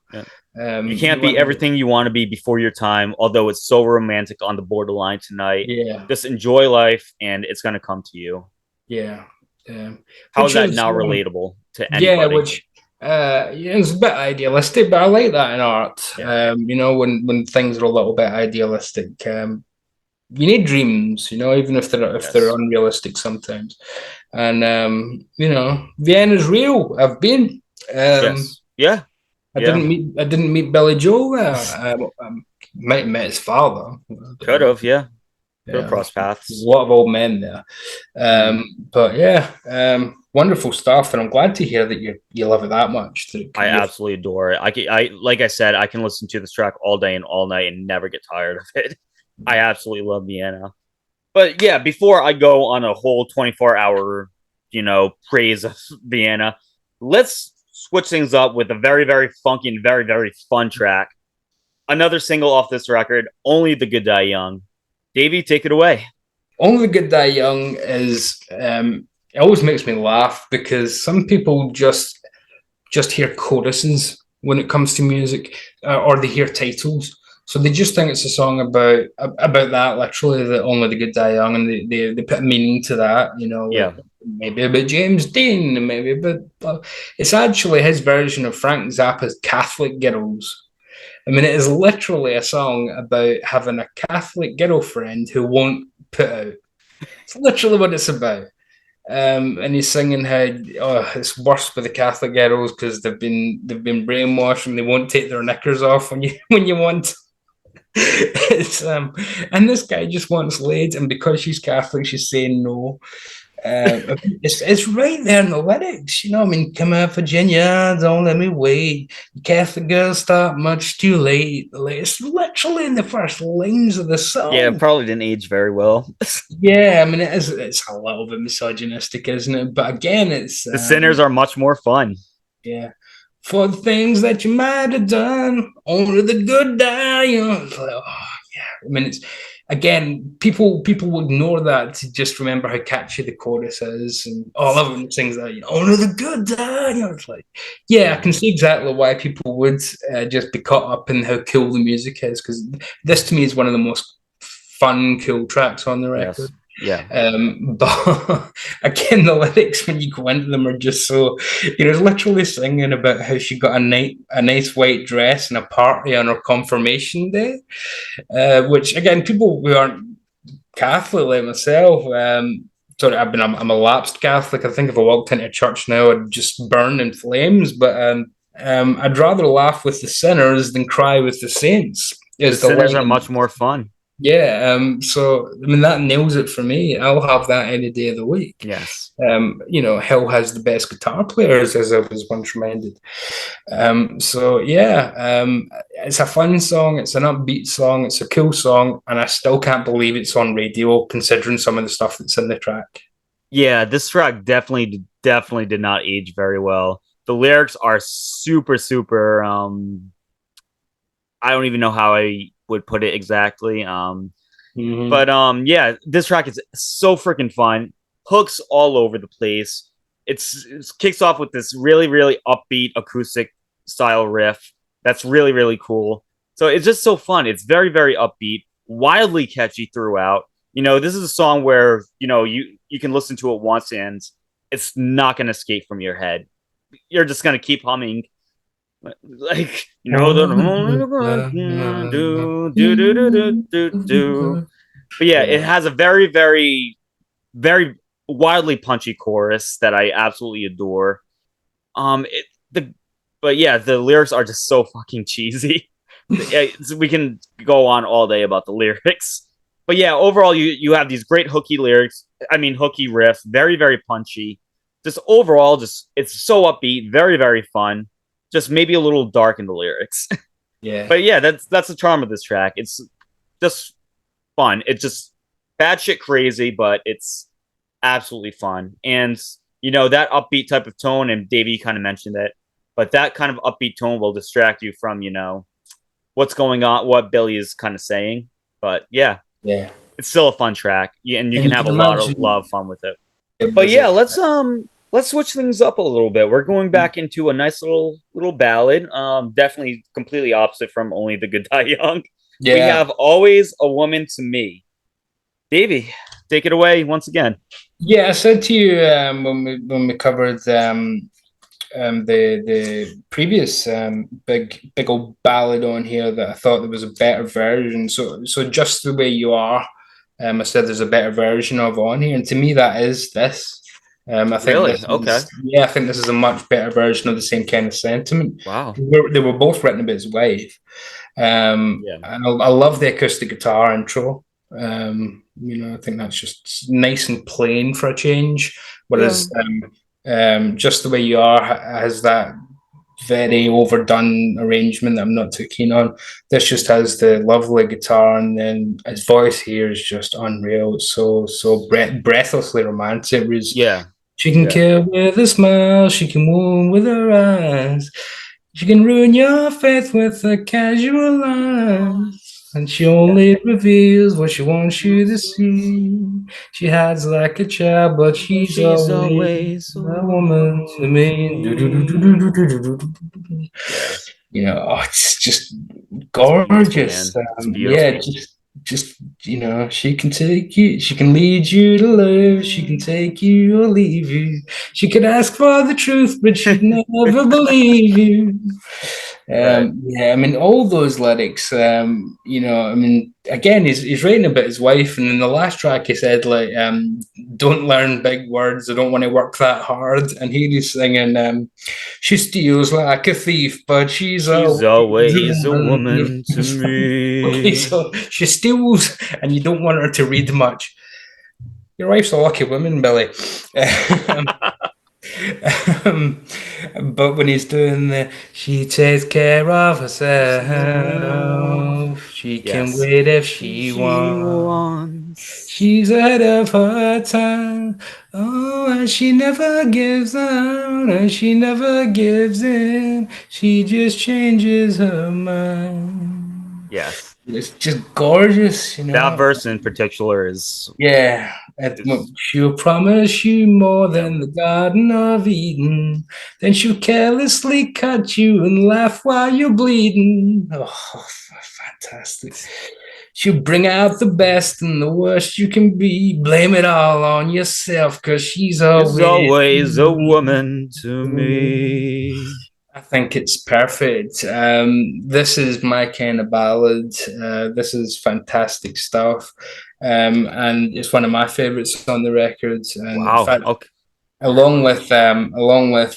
S1: You
S2: You
S1: can't be
S2: want to,
S1: everything you want to be before your time, although it's so romantic on the borderline tonight.
S2: yeah,
S1: Just enjoy life and it's going to come to you.
S2: yeah.
S1: How is
S2: Which
S1: that
S2: is,
S1: now relatable to
S2: yeah,
S1: anybody?
S2: which yeah, it's a bit idealistic, but I like that in art.
S1: Yeah.
S2: When things are a little bit idealistic. You need dreams, even if they're
S1: Yes.
S2: unrealistic sometimes. And Vienna's real. I've been.
S1: Yes. Yeah. Yeah.
S2: I didn't meet Billy Joel there. Might have met his father. I don't
S1: Could
S2: know.
S1: have. Yeah. Could have
S2: Yeah,
S1: crossed
S2: there's a
S1: paths.
S2: lot of old men there.
S1: Mm.
S2: But yeah, wonderful stuff, and I'm glad to hear that you love it that much.
S1: I absolutely adore it. I like I said, I can listen to this track all day and all night and never get tired of it. I absolutely love Vienna. But yeah, before I go on a whole 24-hour, praise of Vienna, let's switch things up with a very, very funky and very, very fun track. Another single off this record, Only the Good Die Young. Davey, take it away.
S2: Only the Good Die Young is it always makes me laugh because some people just hear choruses when it comes to music, or they hear titles. So they just think it's a song about that, literally, that only the good die young, and they put a meaning to that,
S1: Yeah.
S2: maybe about James Dean, maybe about it's actually his version of Frank Zappa's Catholic Girls. I mean, it is literally a song about having a Catholic girlfriend who won't put out. It's literally what it's about. And he's singing how it's worse with the Catholic girls because they've been brainwashed and they won't take their knickers off when you want. It's and this guy just wants laid, and because she's Catholic, she's saying no. It's right there in the lyrics, I mean, come out, Virginia, don't let me wait. Catholic girls stop much too late. Like, it's literally in the first lines of the
S1: Yeah, it
S2: song.
S1: probably didn't age very well.
S2: Yeah, I mean, it's a little bit misogynistic, isn't it? But again, it's
S1: The sinners are much more fun.
S2: yeah. For the things that you might have done, only the good die young. It's like, oh yeah. I mean, it's again, people will ignore that to just remember how catchy the chorus is, and all of them sings that. Only the good die young. It's like, yeah, I can see exactly why people would just be caught up in how cool the music is, because this to me is one of the most fun, cool tracks on the record.
S1: Yes. Yeah.
S2: But again, the lyrics when you go into them are just so, literally singing about how she got a nice white dress and a party on her confirmation day, which again, people who aren't Catholic like myself, sorry, I'm a lapsed Catholic. I think if I walked into church now, I'd just burn in flames. But I'd rather laugh with the sinners than cry with the saints.
S1: The
S2: Is the
S1: sinners are
S2: line?
S1: much more fun.
S2: Yeah. So I mean that nails it for me. I'll have that any day of the week.
S1: Yes.
S2: Hell has the best guitar players, as I was once reminded. So yeah, it's a fun song. It's an upbeat song. It's a cool song, and I still can't believe it's on radio, considering some of the stuff that's in the track.
S1: Yeah, this track definitely did not age very well. The lyrics are super super I don't even know how I would put it exactly.
S2: Mm-hmm.
S1: But yeah, this track is so freaking fun. Hooks all over the place. It kicks off with this really really upbeat acoustic style riff that's really really cool. So it's just so fun. It's very very upbeat, wildly catchy throughout. This is a song where you can listen to it once and it's not going to escape from your head. You're just going to keep humming like the do do do do do do. But yeah, it
S2: Yeah.
S1: has a very very very wildly punchy chorus that I absolutely adore. It the but yeah, the lyrics are just so fucking cheesy. We can go on all day about the lyrics, but yeah, overall you have these great hooky lyrics. I mean, hooky riff, very very punchy. Just overall, just it's so upbeat, very very fun. Just maybe a little dark in the lyrics,
S2: Yeah.
S1: but yeah, that's the charm of this track. It's just fun. It's just bad shit crazy, but it's absolutely fun. And that upbeat type of tone, and Davey kind of mentioned it, but that kind of upbeat tone will distract you from what's going on, what Billy is kind of saying. But yeah,
S2: Yeah.
S1: it's still a fun track, and you
S2: And
S1: can
S2: you
S1: have
S2: can
S1: a lot
S2: imagine
S1: of fun with it.
S2: it
S1: But
S2: was
S1: yeah,
S2: a
S1: let's switch things up a little bit. We're going back into a nice little ballad. Definitely completely opposite from Only the Good Die Young. We
S2: yeah.
S1: have Always a Woman to Me. Davey, take it away once again.
S2: Yeah, I said to you when we covered the previous big old ballad on here that I thought there was a better version. So just the way you are, I said there's a better version of on here, and to me that is this. I think
S1: Really?
S2: this
S1: Okay.
S2: is yeah, I think this is a much better version of the same kind of sentiment.
S1: Wow.
S2: They were both written about his wife.
S1: Yeah.
S2: And I love the acoustic guitar intro. I think that's just nice and plain for a change.
S1: Yeah.
S2: Whereas Just the Way You Are has that very overdone arrangement that I'm not too keen on. This just has the lovely guitar, and then his voice here is just unreal. It's so breathlessly romantic. It was,
S1: Yeah.
S2: she can
S1: Yeah.
S2: kill with a smile, she can wound with her eyes. She can ruin your faith with a casual lie. And she
S1: Yeah.
S2: only reveals what she wants you to see. She hides like a child, but
S1: But
S2: she's
S1: she's
S2: always
S1: always a
S2: a woman to
S1: woman to
S2: me.
S1: me. Yeah.
S2: It's just
S1: It's beautiful,
S2: gorgeous.
S1: man. It's
S2: Yeah,
S1: beautiful.
S2: just she can take you, she can lead you to love, she can take you or leave you. She could ask for the truth, but she'd never believe you.
S1: Right.
S2: Yeah, I mean, all those lyrics, I mean, again, he's writing about his wife, and in the last track, he said, like, don't learn big words, I don't want to work that hard. And here he's singing, she steals like a thief, but she's
S1: She's
S2: always
S1: always a
S2: a woman.
S1: woman to
S2: Okay,
S1: me.
S2: so she steals, and you don't want her to read much. Your wife's a lucky woman, Billy. Um, but when he's doing she takes care of
S1: Herself.
S2: herself. She can
S1: Yes.
S2: wait if
S1: If
S2: she
S1: she
S2: wants.
S1: wants.
S2: She's ahead of her time. Oh, and she never gives out, and she never gives in. She just changes her mind.
S1: Yes.
S2: It's just gorgeous, you
S1: That
S2: know.
S1: verse in particular
S2: Yeah,
S1: is
S2: she'll promise you more
S1: yeah.
S2: than the Garden of Eden. Then she'll carelessly cut you and laugh while you're bleeding. Oh, fantastic. She'll bring out the best and the worst you can be. Blame it all on yourself, cause she's
S1: Is
S2: always.
S1: always a woman to me.
S2: I think it's perfect. This is my kind of ballad. This is fantastic stuff, and it's one of my favorites on the record. And in
S1: Wow.
S2: fact,
S1: Okay.
S2: along with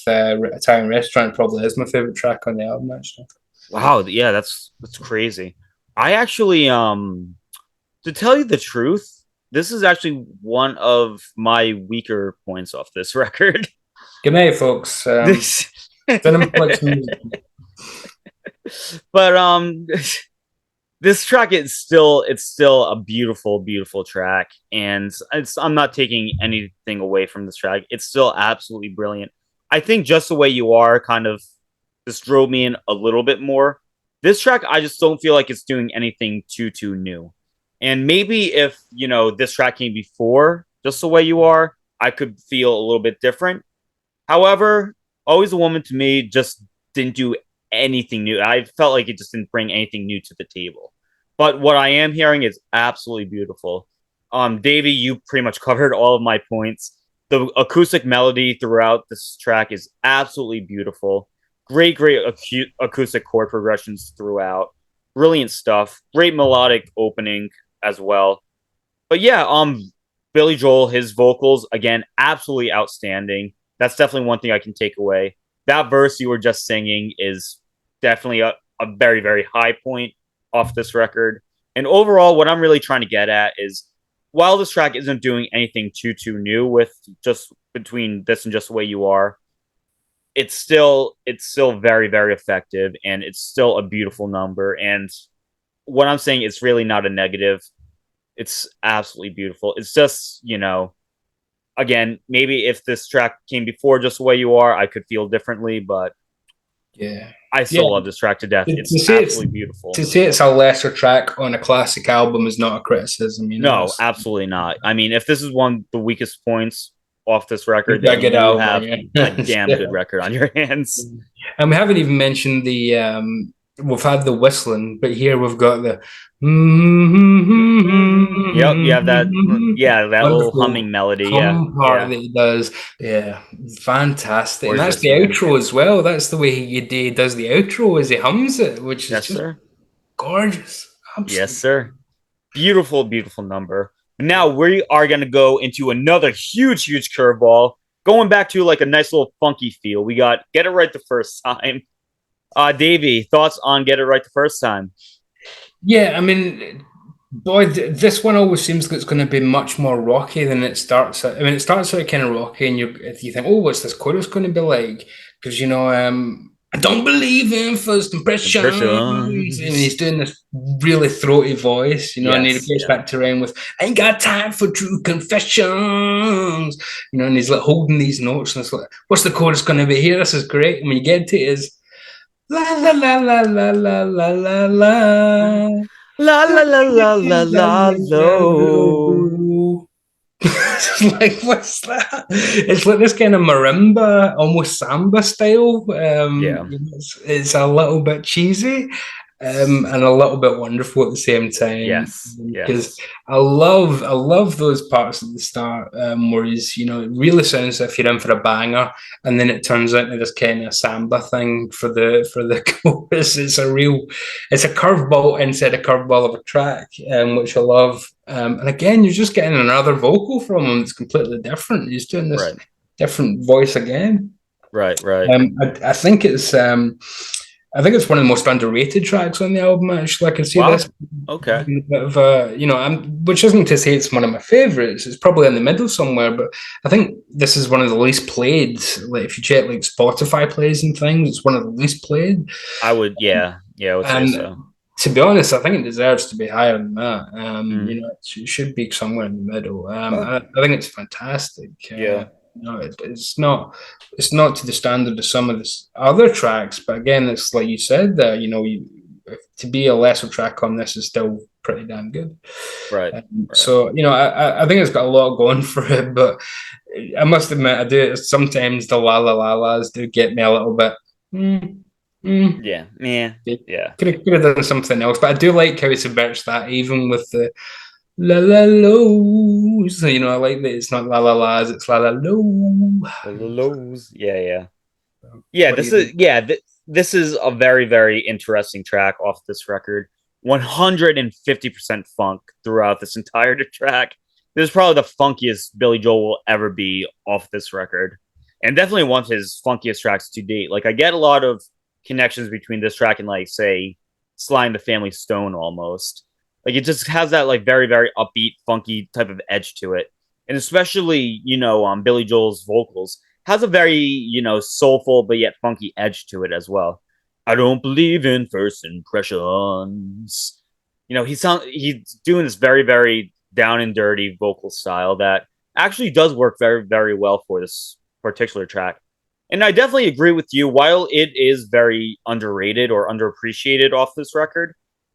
S2: Italian Restaurant, probably is my favorite track on the album. Actually,
S1: Wow. Yeah, that's crazy. I actually to tell you the truth, this is actually one of my weaker points off this record.
S2: good night, folks.
S1: This
S2: Cineplex music.
S1: but this track is still a beautiful track, and I'm not taking anything away from this track. It's still absolutely brilliant. I think Just the Way You Are kind of just drove me in a little bit more. This track, I just don't feel like it's doing anything too new. And maybe if this track came before Just the Way You Are, I could feel a little bit different. However, Always a Woman to me just didn't do anything new. I felt like it just didn't bring anything new to the table. But what I am hearing is absolutely beautiful. Davey, you pretty much covered all of my points. The acoustic melody throughout this track is absolutely beautiful. Great acoustic chord progressions throughout. Brilliant stuff. Great melodic opening as well. But yeah, Billy Joel, his vocals again, absolutely outstanding. That's definitely one thing I can take away. That verse you were just singing is definitely a very high point off this record. And overall, what I'm really trying to get at is while this track isn't doing anything too new with just between this and Just the Way You Are, it's still very effective, and it's still a beautiful number. And what I'm saying, it's really not a negative. It's absolutely beautiful. It's just, again, maybe if this track came before Just the Way You Are, I could feel differently, but
S2: Yeah,
S1: I
S2: yeah.
S1: still love this track to death.
S2: To
S1: It's
S2: say it's
S1: absolutely beautiful.
S2: to say it's a lesser track on a classic album is not a criticism.
S1: No, absolutely not. I mean, if this is one of the weakest points off this record,
S2: It's a
S1: then
S2: good
S1: you
S2: album.
S1: have a
S2: Yeah.
S1: damn good record on your hands.
S2: And we haven't even mentioned the we've had the whistling, but here we've got the
S1: Yep, you have that. Yeah, that little
S2: wonderful
S1: humming melody. Yeah,
S2: hum part
S1: yeah,
S2: that he does. Yeah, fantastic. And that's
S1: gorgeous,
S2: the
S1: man.
S2: outro as well. That's the way he does the outro as he hums it, which is
S1: Yes,
S2: just
S1: sir.
S2: gorgeous.
S1: Yes,
S2: Absolutely.
S1: sir. Beautiful number. Now we are going to go into another huge curveball, going back to like a nice little funky feel. We got Get It Right the First Time. Davey, thoughts on Get It Right the First Time?
S2: Yeah, I mean, boy, this one always seems like it's going to be much more rocky than it starts. I mean, it starts out kind of rocky, and you think, oh, what's this chorus going to be like? Because I don't believe in first impressions, and he's
S1: Impressions.
S2: doing this really throaty voice, and he
S1: Yes,
S2: gets
S1: yeah.
S2: back to around with, "I ain't got time for true confessions," and he's like holding these notes, and it's like, what's the chorus going to be here? This is great. And when you get to it, is la la la la la la la la la.
S1: La lo.
S2: It's like, what's that? It's like this kind of marimba, almost samba style.
S1: Yeah.
S2: It's a little bit cheesy, and a little bit wonderful at the same time.
S1: Yes.
S2: Because
S1: Yes.
S2: I love those parts at the start, where it really sounds as if you're in for a banger, and then it turns out into this kind of samba thing for the chorus. It's a curveball inside a curveball of a track, which I love. And again, you're just getting another vocal from him that's completely different. He's doing this
S1: Right.
S2: different voice again.
S1: Right.
S2: I think it's one of the most underrated tracks on the album. Actually, I can see
S1: Wow.
S2: this
S1: Okay.
S2: being a bit of which isn't to say it's one of my favorites. It's probably in the middle somewhere, but I think this is one of the least played. Like if you check like Spotify plays and things, it's one of the least played.
S1: I would. Yeah. Yeah. I would say
S2: And
S1: so.
S2: to be honest, I think it deserves to be higher than that.
S1: Mm.
S2: It should be somewhere in the middle.
S1: Well,
S2: I think it's fantastic.
S1: yeah.
S2: It's not to the standard of some of the other tracks, but again, it's like you said there. To be a lesser track on this is still pretty damn good.
S1: Right.
S2: So I think it's got a lot going for it, but I must admit, I do sometimes the la la la las do get me a little bit.
S1: Yeah, yeah, yeah.
S2: Could have done something else, but I do like how he subverts that, even with the la la lows. So, I like that it's not la la la's, it's la la low.
S1: The lows. Yeah, yeah. Yeah,
S2: What do you think?
S1: this is a very very interesting track off this record. 150% funk throughout this entire track. This is probably the funkiest Billy Joel will ever be off this record, and definitely one of his funkiest tracks to date. Like I get a lot of connections between this track and like say Sly and the Family Stone almost. Like it just has that like very very upbeat funky type of edge to it, and especially Billy Joel's vocals has a very, soulful but yet funky edge to it as well. I don't believe in first impressions. He's doing this very, very down and dirty vocal style that actually does work very, very well for this particular track. And I definitely agree with you. While it is very underrated or underappreciated off this record,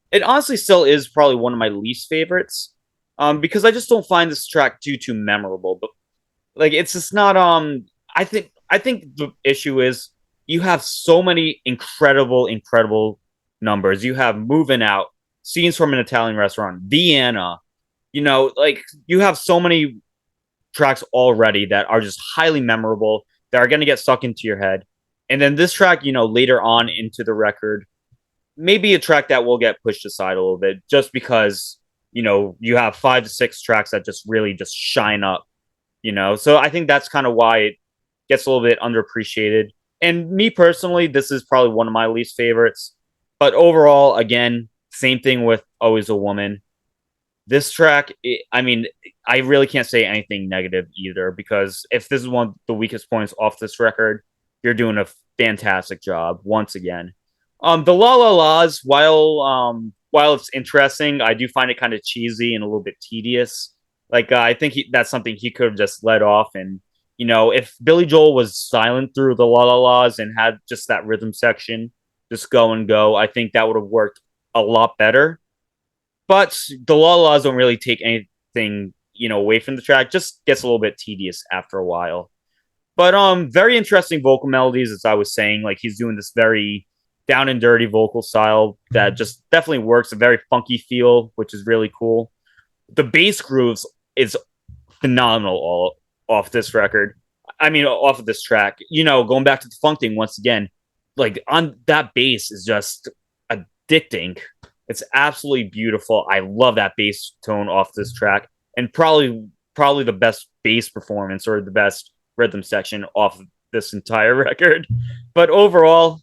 S1: it honestly still is probably one of my least favorites. Because I just don't find this track too memorable. But like it's just not I think the issue is you have so many incredible numbers. You have Moving Out, Scenes from an Italian Restaurant, Vienna. Like you have so many tracks already that are just highly memorable that are going to get stuck into your head. And then this track, later on into the record, maybe a track that will get pushed aside a little bit just because, you have 5 to 6 tracks that just really just shine up. So I think that's kind of why it gets a little bit underappreciated. And me personally, this is probably one of my least favorites. But overall, again, same thing with Always a Woman. This track, I mean, I really can't say anything negative either because if this is one of the weakest points off this record, you're doing a fantastic job once again. The La La La's, while it's interesting, I do find it kind of cheesy and a little bit tedious. Like I think that's something he could have just let off. And if Billy Joel was silent through the La La La's and had just that rhythm section, just go and go, I think that would have worked a lot better. But the La La La's don't really take anything away from the track. Just gets a little bit tedious after a while. But very interesting vocal melodies, as I was saying. Like he's doing this very down and dirty vocal style that just definitely works. A very funky feel, which is really cool. The bass grooves is phenomenal all off this record. I mean, off of this track. Going back to the funk thing once again, like on that bass is just addicting. It's absolutely beautiful. I love that bass tone off this track, and probably the best bass performance or the best rhythm section off of this entire record. But overall,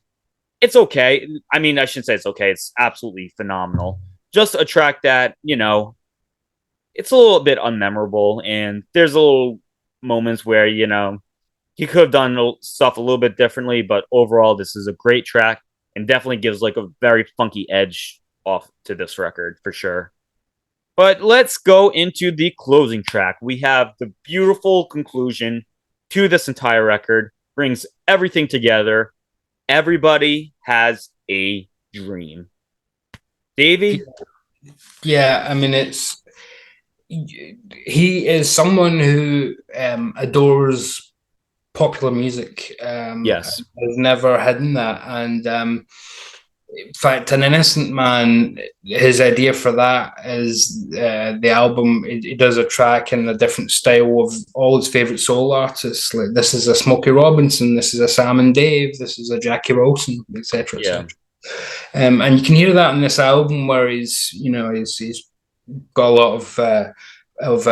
S1: it's okay. I mean, I shouldn't say it's okay. It's absolutely phenomenal. Just a track that it's a little bit unmemorable, and there's a little moments where he could have done stuff a little bit differently, but overall this is a great track and definitely gives like a very funky edge off to this record for sure. But let's go into the closing track. We have the beautiful conclusion to this entire record, brings everything together. Everybody has a dream. Davey?
S2: Yeah, I mean, he is someone who adores popular music.
S1: Yes.
S2: Has never hidden that, and in fact, an Innocent Man, his idea for that is the album. He does a track in a different style of all his favorite soul artists. Like this is a Smokey Robinson, this is a Sam and Dave, this is a Jackie Wilson, etc.,
S1: Yeah.
S2: etc. And you can hear that in this album where he's got a lot of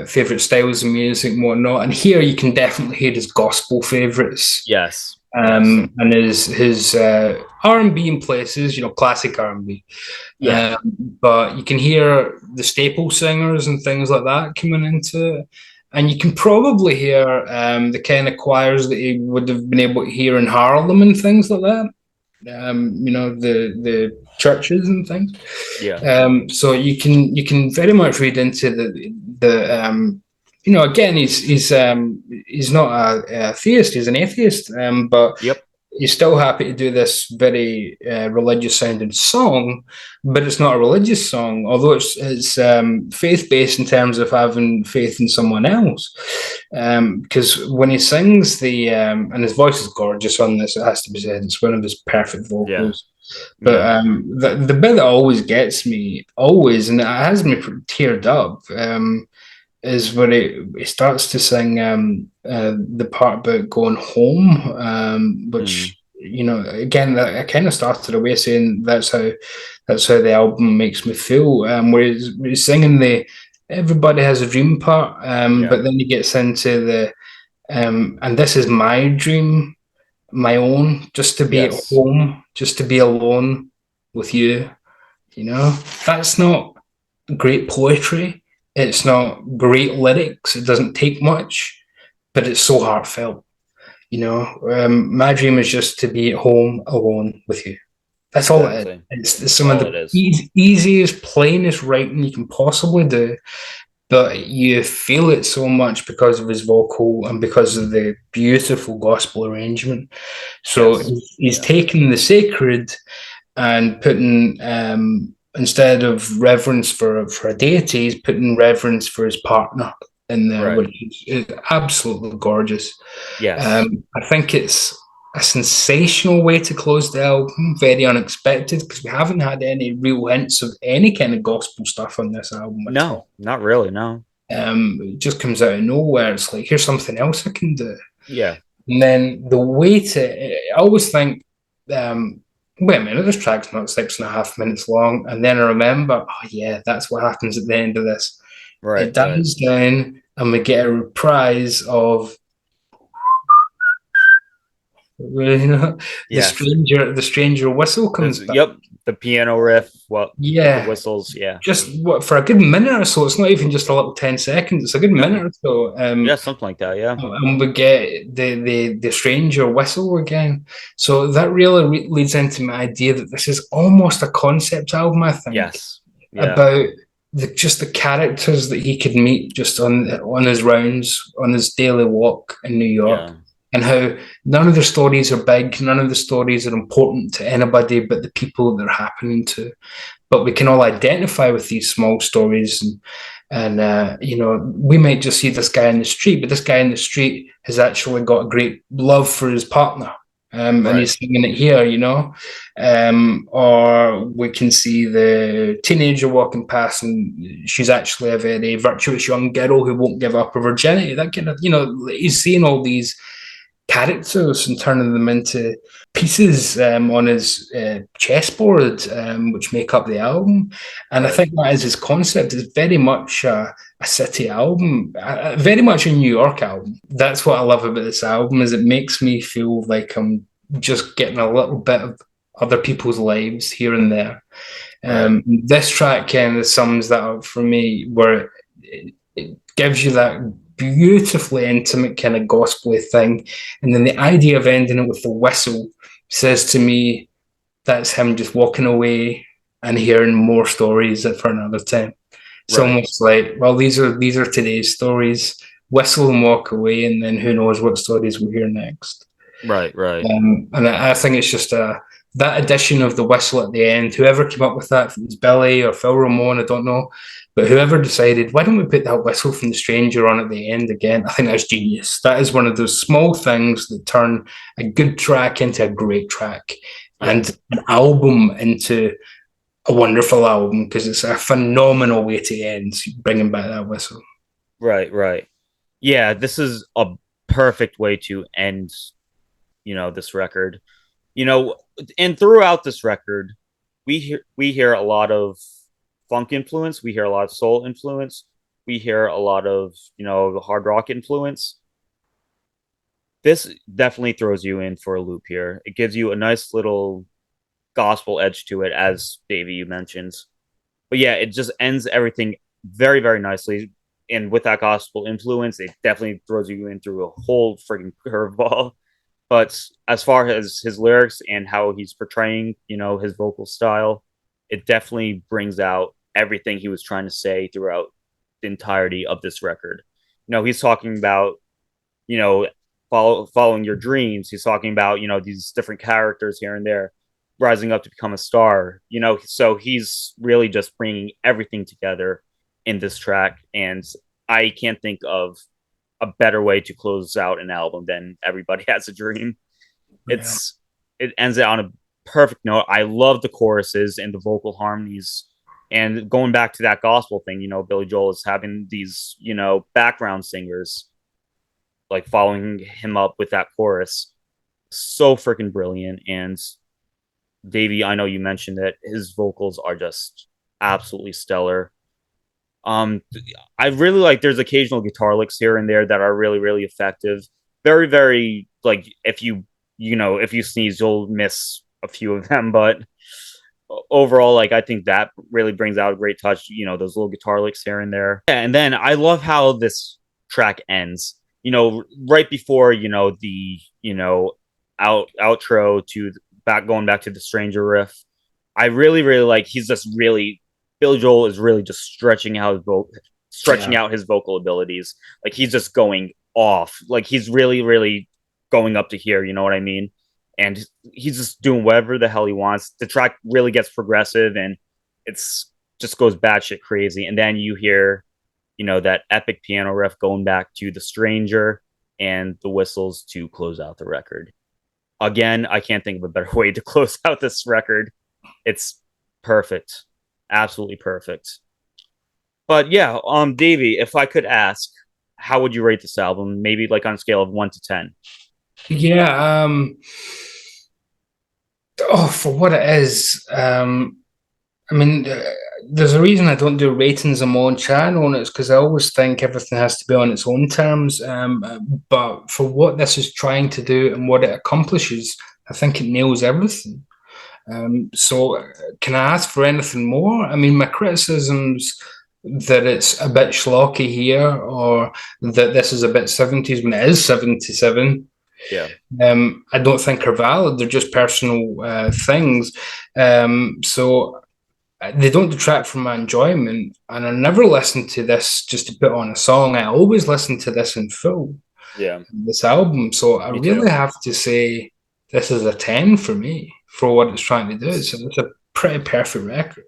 S2: favorite styles of music and whatnot. And here you can definitely hear his gospel favorites.
S1: Yes.
S2: And his R&B in places, classic R&B.
S1: Yeah.
S2: But you can hear the staple singers and things like that coming into it. And you can probably hear the kind of choirs that he would have been able to hear in Harlem and things like that. The churches and things.
S1: Yeah.
S2: So you can very much read into the again, he's not a theist, he's an atheist, but
S1: Yep.
S2: he's still happy to do this very religious sounding song, but it's not a religious song, although it's faith based in terms of having faith in someone else. Because when he sings and his voice is gorgeous on this, it has to be said, it's one of his perfect
S1: Yeah.
S2: vocals. But
S1: Yeah.
S2: the bit that always gets me, always, and it has me teared up, is when he starts to sing the part about going home,
S1: Mm.
S2: which again, I kind of started away saying that's how the album makes me feel. Where he's singing the everybody has a dream part,
S1: Yeah.
S2: but then he gets into the and this is my dream, my own, just to be at
S1: Yes.
S2: home, just to be alone with you. You know, that's not great poetry. It's not great lyrics. It doesn't take much, but it's so heartfelt. My dream is just to be at home alone with you. That's all it is.
S1: Exactly.
S2: It's
S1: That's
S2: some of
S1: all it
S2: the
S1: is.
S2: easiest, plainest writing you can possibly do, but you feel it so much because of his vocal and because of the beautiful gospel arrangement. So
S1: Yes.
S2: he's
S1: Yeah.
S2: taking the sacred and putting instead of reverence for a deity, he's putting reverence for his partner in there,
S1: Right.
S2: which is absolutely gorgeous.
S1: Yes.
S2: I think it's a sensational way to close the album, very unexpected because we haven't had any real hints of any kind of gospel stuff on this album at
S1: No,
S2: all.
S1: not really. No.
S2: It just comes out of nowhere. It's like, here's something else I can do.
S1: Yeah.
S2: And then the way to, I always think, um, wait a minute, this track's not 6.5 minutes long. And then I remember, oh, yeah, that's what happens at the end of this.
S1: Right.
S2: It
S1: Right.
S2: dies down, and we get a reprise of,
S1: Yes.
S2: the stranger whistle
S1: There's
S2: comes back.
S1: yep. The piano riff. Well, with the
S2: Yeah,
S1: whistles. Yeah.
S2: just what for a good minute or so. It's not even just a little 10 seconds. It's a good minute
S1: No.
S2: or so.
S1: Yeah. Something like that. Yeah.
S2: And we get the stranger whistle again. So that really leads into my idea that this is almost a concept album. I think
S1: Yes. Yeah.
S2: about just the characters that he could meet just on his rounds, on his daily walk in New York,
S1: Yeah.
S2: and how none of the stories are big, none of the stories are important to anybody but the people that they're happening to, but we can all identify with these small stories, and we might just see this guy in the street, but this guy in the street has actually got a great love for his partner, and
S1: Right.
S2: he's singing it here, or we can see the teenager walking past and she's actually a very virtuous young girl who won't give up her virginity, that kind of, he's seeing all these characters and turning them into pieces on his chessboard, which make up the album. And I
S1: Right.
S2: think that is his concept. It's very much a city album, very much a New York album. That's what I love about this album is it makes me feel like I'm just getting a little bit of other people's lives here and there.
S1: Right.
S2: This track kind of sums that up for me, where it gives you that beautifully intimate kind of gospelly thing, and then the idea of ending it with the whistle says to me that's him just walking away and hearing more stories for another time. It's
S1: Right.
S2: almost like, well, these are today's stories. Whistle and walk away, and then who knows what stories we'll hear next.
S1: Right. Right.
S2: And I think it's just that addition of the whistle at the end. Whoever came up with that, if it was Billy or Phil Ramone, I don't know, but whoever decided, why don't we put that whistle from the stranger on at the end again? I think that's genius. That is one of those small things that turn a good track into a great track,
S1: Yeah.
S2: and an album into a wonderful album because it's a phenomenal way to end, bringing back that whistle.
S1: Right. Right. Yeah. This is a perfect way to end. This record. You know, and throughout this record, we hear a lot of funk influence. We hear a lot of soul influence. We hear a lot of hard rock influence. This definitely throws you in for a loop here. It gives you a nice little gospel edge to it, as Davey you mentioned. But yeah, it just ends everything very very nicely. And with that gospel influence, it definitely throws you in through a whole freaking curveball. But as far as his lyrics and how he's portraying, his vocal style, it definitely brings out everything he was trying to say throughout the entirety of this record. He's talking about, you know, following your dreams. He's talking about, these different characters here and there rising up to become a star, so he's really just bringing everything together in this track. And I can't think of a better way to close out an album than Everybody Has a Dream.
S2: Yeah.
S1: It ends it on a perfect note. I love the choruses and the vocal harmonies. And going back to that gospel thing, Billy Joel is having these, background singers like following him up with that chorus. So freaking brilliant. And Davey, I know you mentioned that his vocals are just absolutely stellar. Um, I really like, there's occasional guitar licks here and there that are really, really effective. Very, very like, if you sneeze, you'll miss a few of them, but overall, like, I think that really brings out a great touch. Those little guitar licks here and there. Yeah, and then I love how this track ends. Right before the outro to going back to the Stranger riff. I really, really like. He's just really Billy Joel is really just stretching
S2: Yeah.
S1: out his vocal abilities. Like he's just going off. Like he's really, really going up to here. You know what I mean? And he's just doing whatever the hell he wants. The track really gets progressive and it's just goes batshit crazy. And then you hear, that epic piano riff going back to The Stranger and the whistles to close out the record. Again, I can't think of a better way to close out this record. It's perfect. Absolutely perfect. But yeah, Davey, if I could ask, how would you rate this album? Maybe like on a scale of 1 to 10.
S2: Yeah. For what it is, I mean, there's a reason I don't do ratings on my own channel, and it's because I always think everything has to be on its own terms. But for what this is trying to do and what it accomplishes, I think it nails everything. So, can I ask for anything more? I mean, my criticisms that it's a bit schlocky here, or that this is a bit 70s when it is 77,
S1: Yeah.
S2: I don't think are valid. They're just personal things. So they don't detract from my enjoyment. And I never listen to this just to put on a song. I always listen to this in full,
S1: Yeah.
S2: this album. So I
S1: Me too.
S2: really have to say this is a 10 for me for what it's trying to do. So it's a pretty perfect record.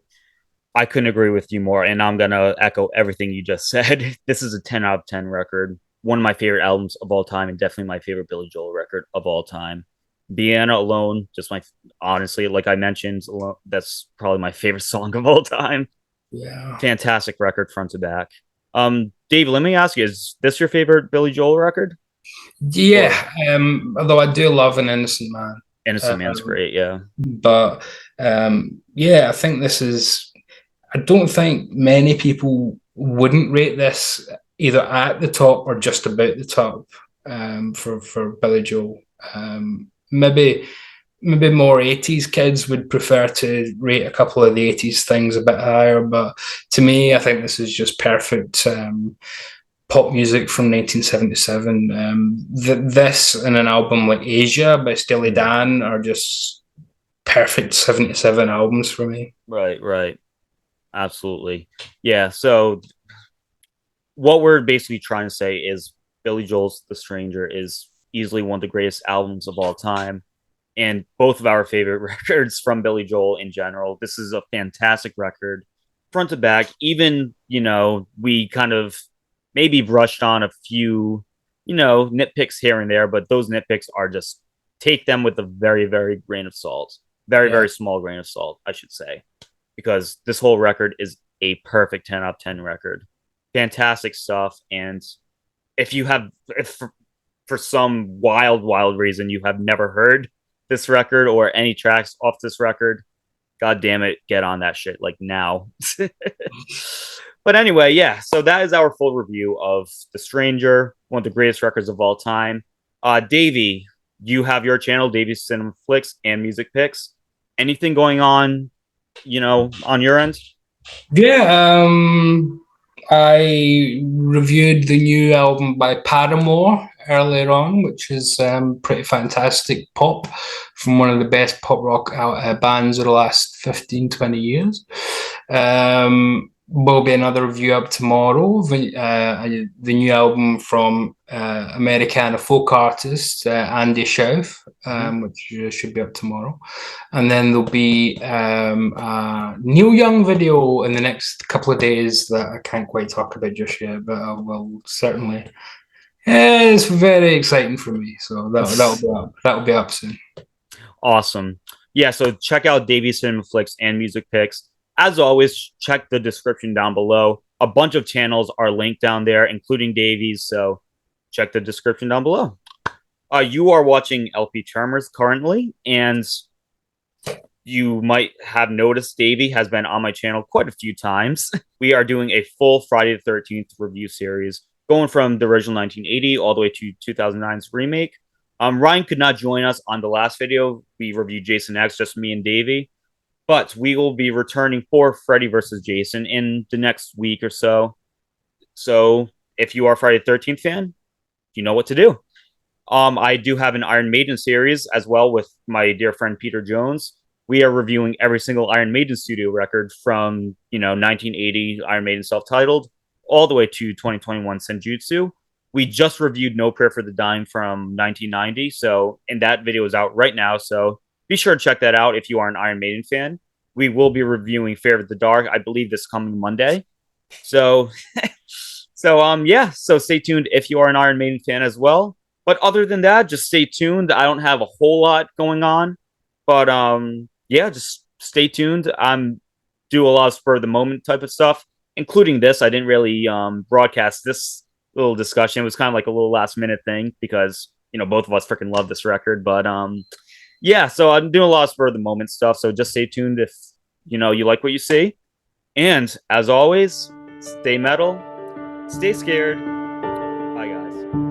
S1: I couldn't agree with you more, and I'm gonna echo everything you just said. This is a 10 out of 10 record. One of my favorite albums of all time, and definitely my favorite Billy Joel record of all time. Vienna alone, just my honestly, like I mentioned, that's probably my favorite song of all time.
S2: Yeah.
S1: Fantastic record front to back. Dave, let me ask you: is this your favorite Billy Joel record?
S2: Yeah.
S1: Or
S2: Although I do love An Innocent Man.
S1: Innocent Man's
S2: Um,
S1: great? Yeah,
S2: but yeah, I think this is. I don't think many people wouldn't rate this either at the top or just about the top for Billy Joel. Maybe more 80s kids would prefer to rate a couple of the 80s things a bit higher, but to me, I think this is just perfect pop music from 1977. This and an album like Asia by Steely Dan are just perfect 77 albums for me.
S1: right, right, absolutely. Yeah. So what we're basically trying to say is Billy Joel's The Stranger is easily one of the greatest albums of all time. And both of our favorite records from Billy Joel in general. This is a fantastic record, front to back. Even, we kind of maybe brushed on a few, nitpicks here and there, but those nitpicks are just take them with a very, very grain of salt. Very,
S2: Yeah.
S1: very small grain of salt, I should say, because this whole record is a perfect 10 out of 10 record. Fantastic stuff. And if for some wild, wild reason you have never heard this record or any tracks off this record, god damn it, get on that shit like now. But anyway, yeah, so that is our full review of The Stranger, one of the greatest records of all time. Davey, you have your channel, Davey's Cinema Flicks and Music Picks. Anything going on, on your end?
S2: Yeah, I reviewed the new album by Paramore earlier on, which is pretty fantastic pop from one of the best pop rock bands of the last 15, 20 years. will be another review up tomorrow. The new album from Americana folk artist Andy Schauf, which should be up tomorrow. And then there'll be a Neil Young video in the next couple of days that I can't quite talk about just yet, but I will certainly. It's very exciting for me, so that'll be up. That'll be up soon.
S1: Awesome. Yeah, so check out Davy's Cinema Flicks and Music Picks. As always, check the description down below. A bunch of channels are linked down there, including Davy's, so check the description down below. You are watching LP Charmers currently, and you might have noticed Davy has been on my channel quite a few times. We are doing a full Friday the 13th review series, going from the original 1980 all the way to 2009's remake. Ryan could not join us on the last video. We reviewed Jason X, just me and Davey. But we will be returning for Freddy versus Jason in the next week or so. So if you are a Friday the 13th fan, you know what to do. I do have an Iron Maiden series as well with my dear friend Peter Jones. We are reviewing every single Iron Maiden studio record from 1980 Iron Maiden self-titled all the way to 2021 Senjutsu. We just reviewed No Prayer for the Dying from 1990, so and that video is out right now. So be sure to check that out if you are an Iron Maiden fan. We will be reviewing Fear of the Dark, I believe, this coming Monday. So, so stay tuned if you are an Iron Maiden fan as well. But other than that, just stay tuned. I don't have a whole lot going on, but yeah, just stay tuned. I'm do a lot of spur of the moment type of stuff, including this. I didn't really broadcast this little discussion. It was kind of like a little last minute thing because both of us freaking love this record. But yeah, so I'm doing a lot of spur of the moment stuff. So just stay tuned if you like what you see. And as always, stay metal, stay scared. Bye, guys.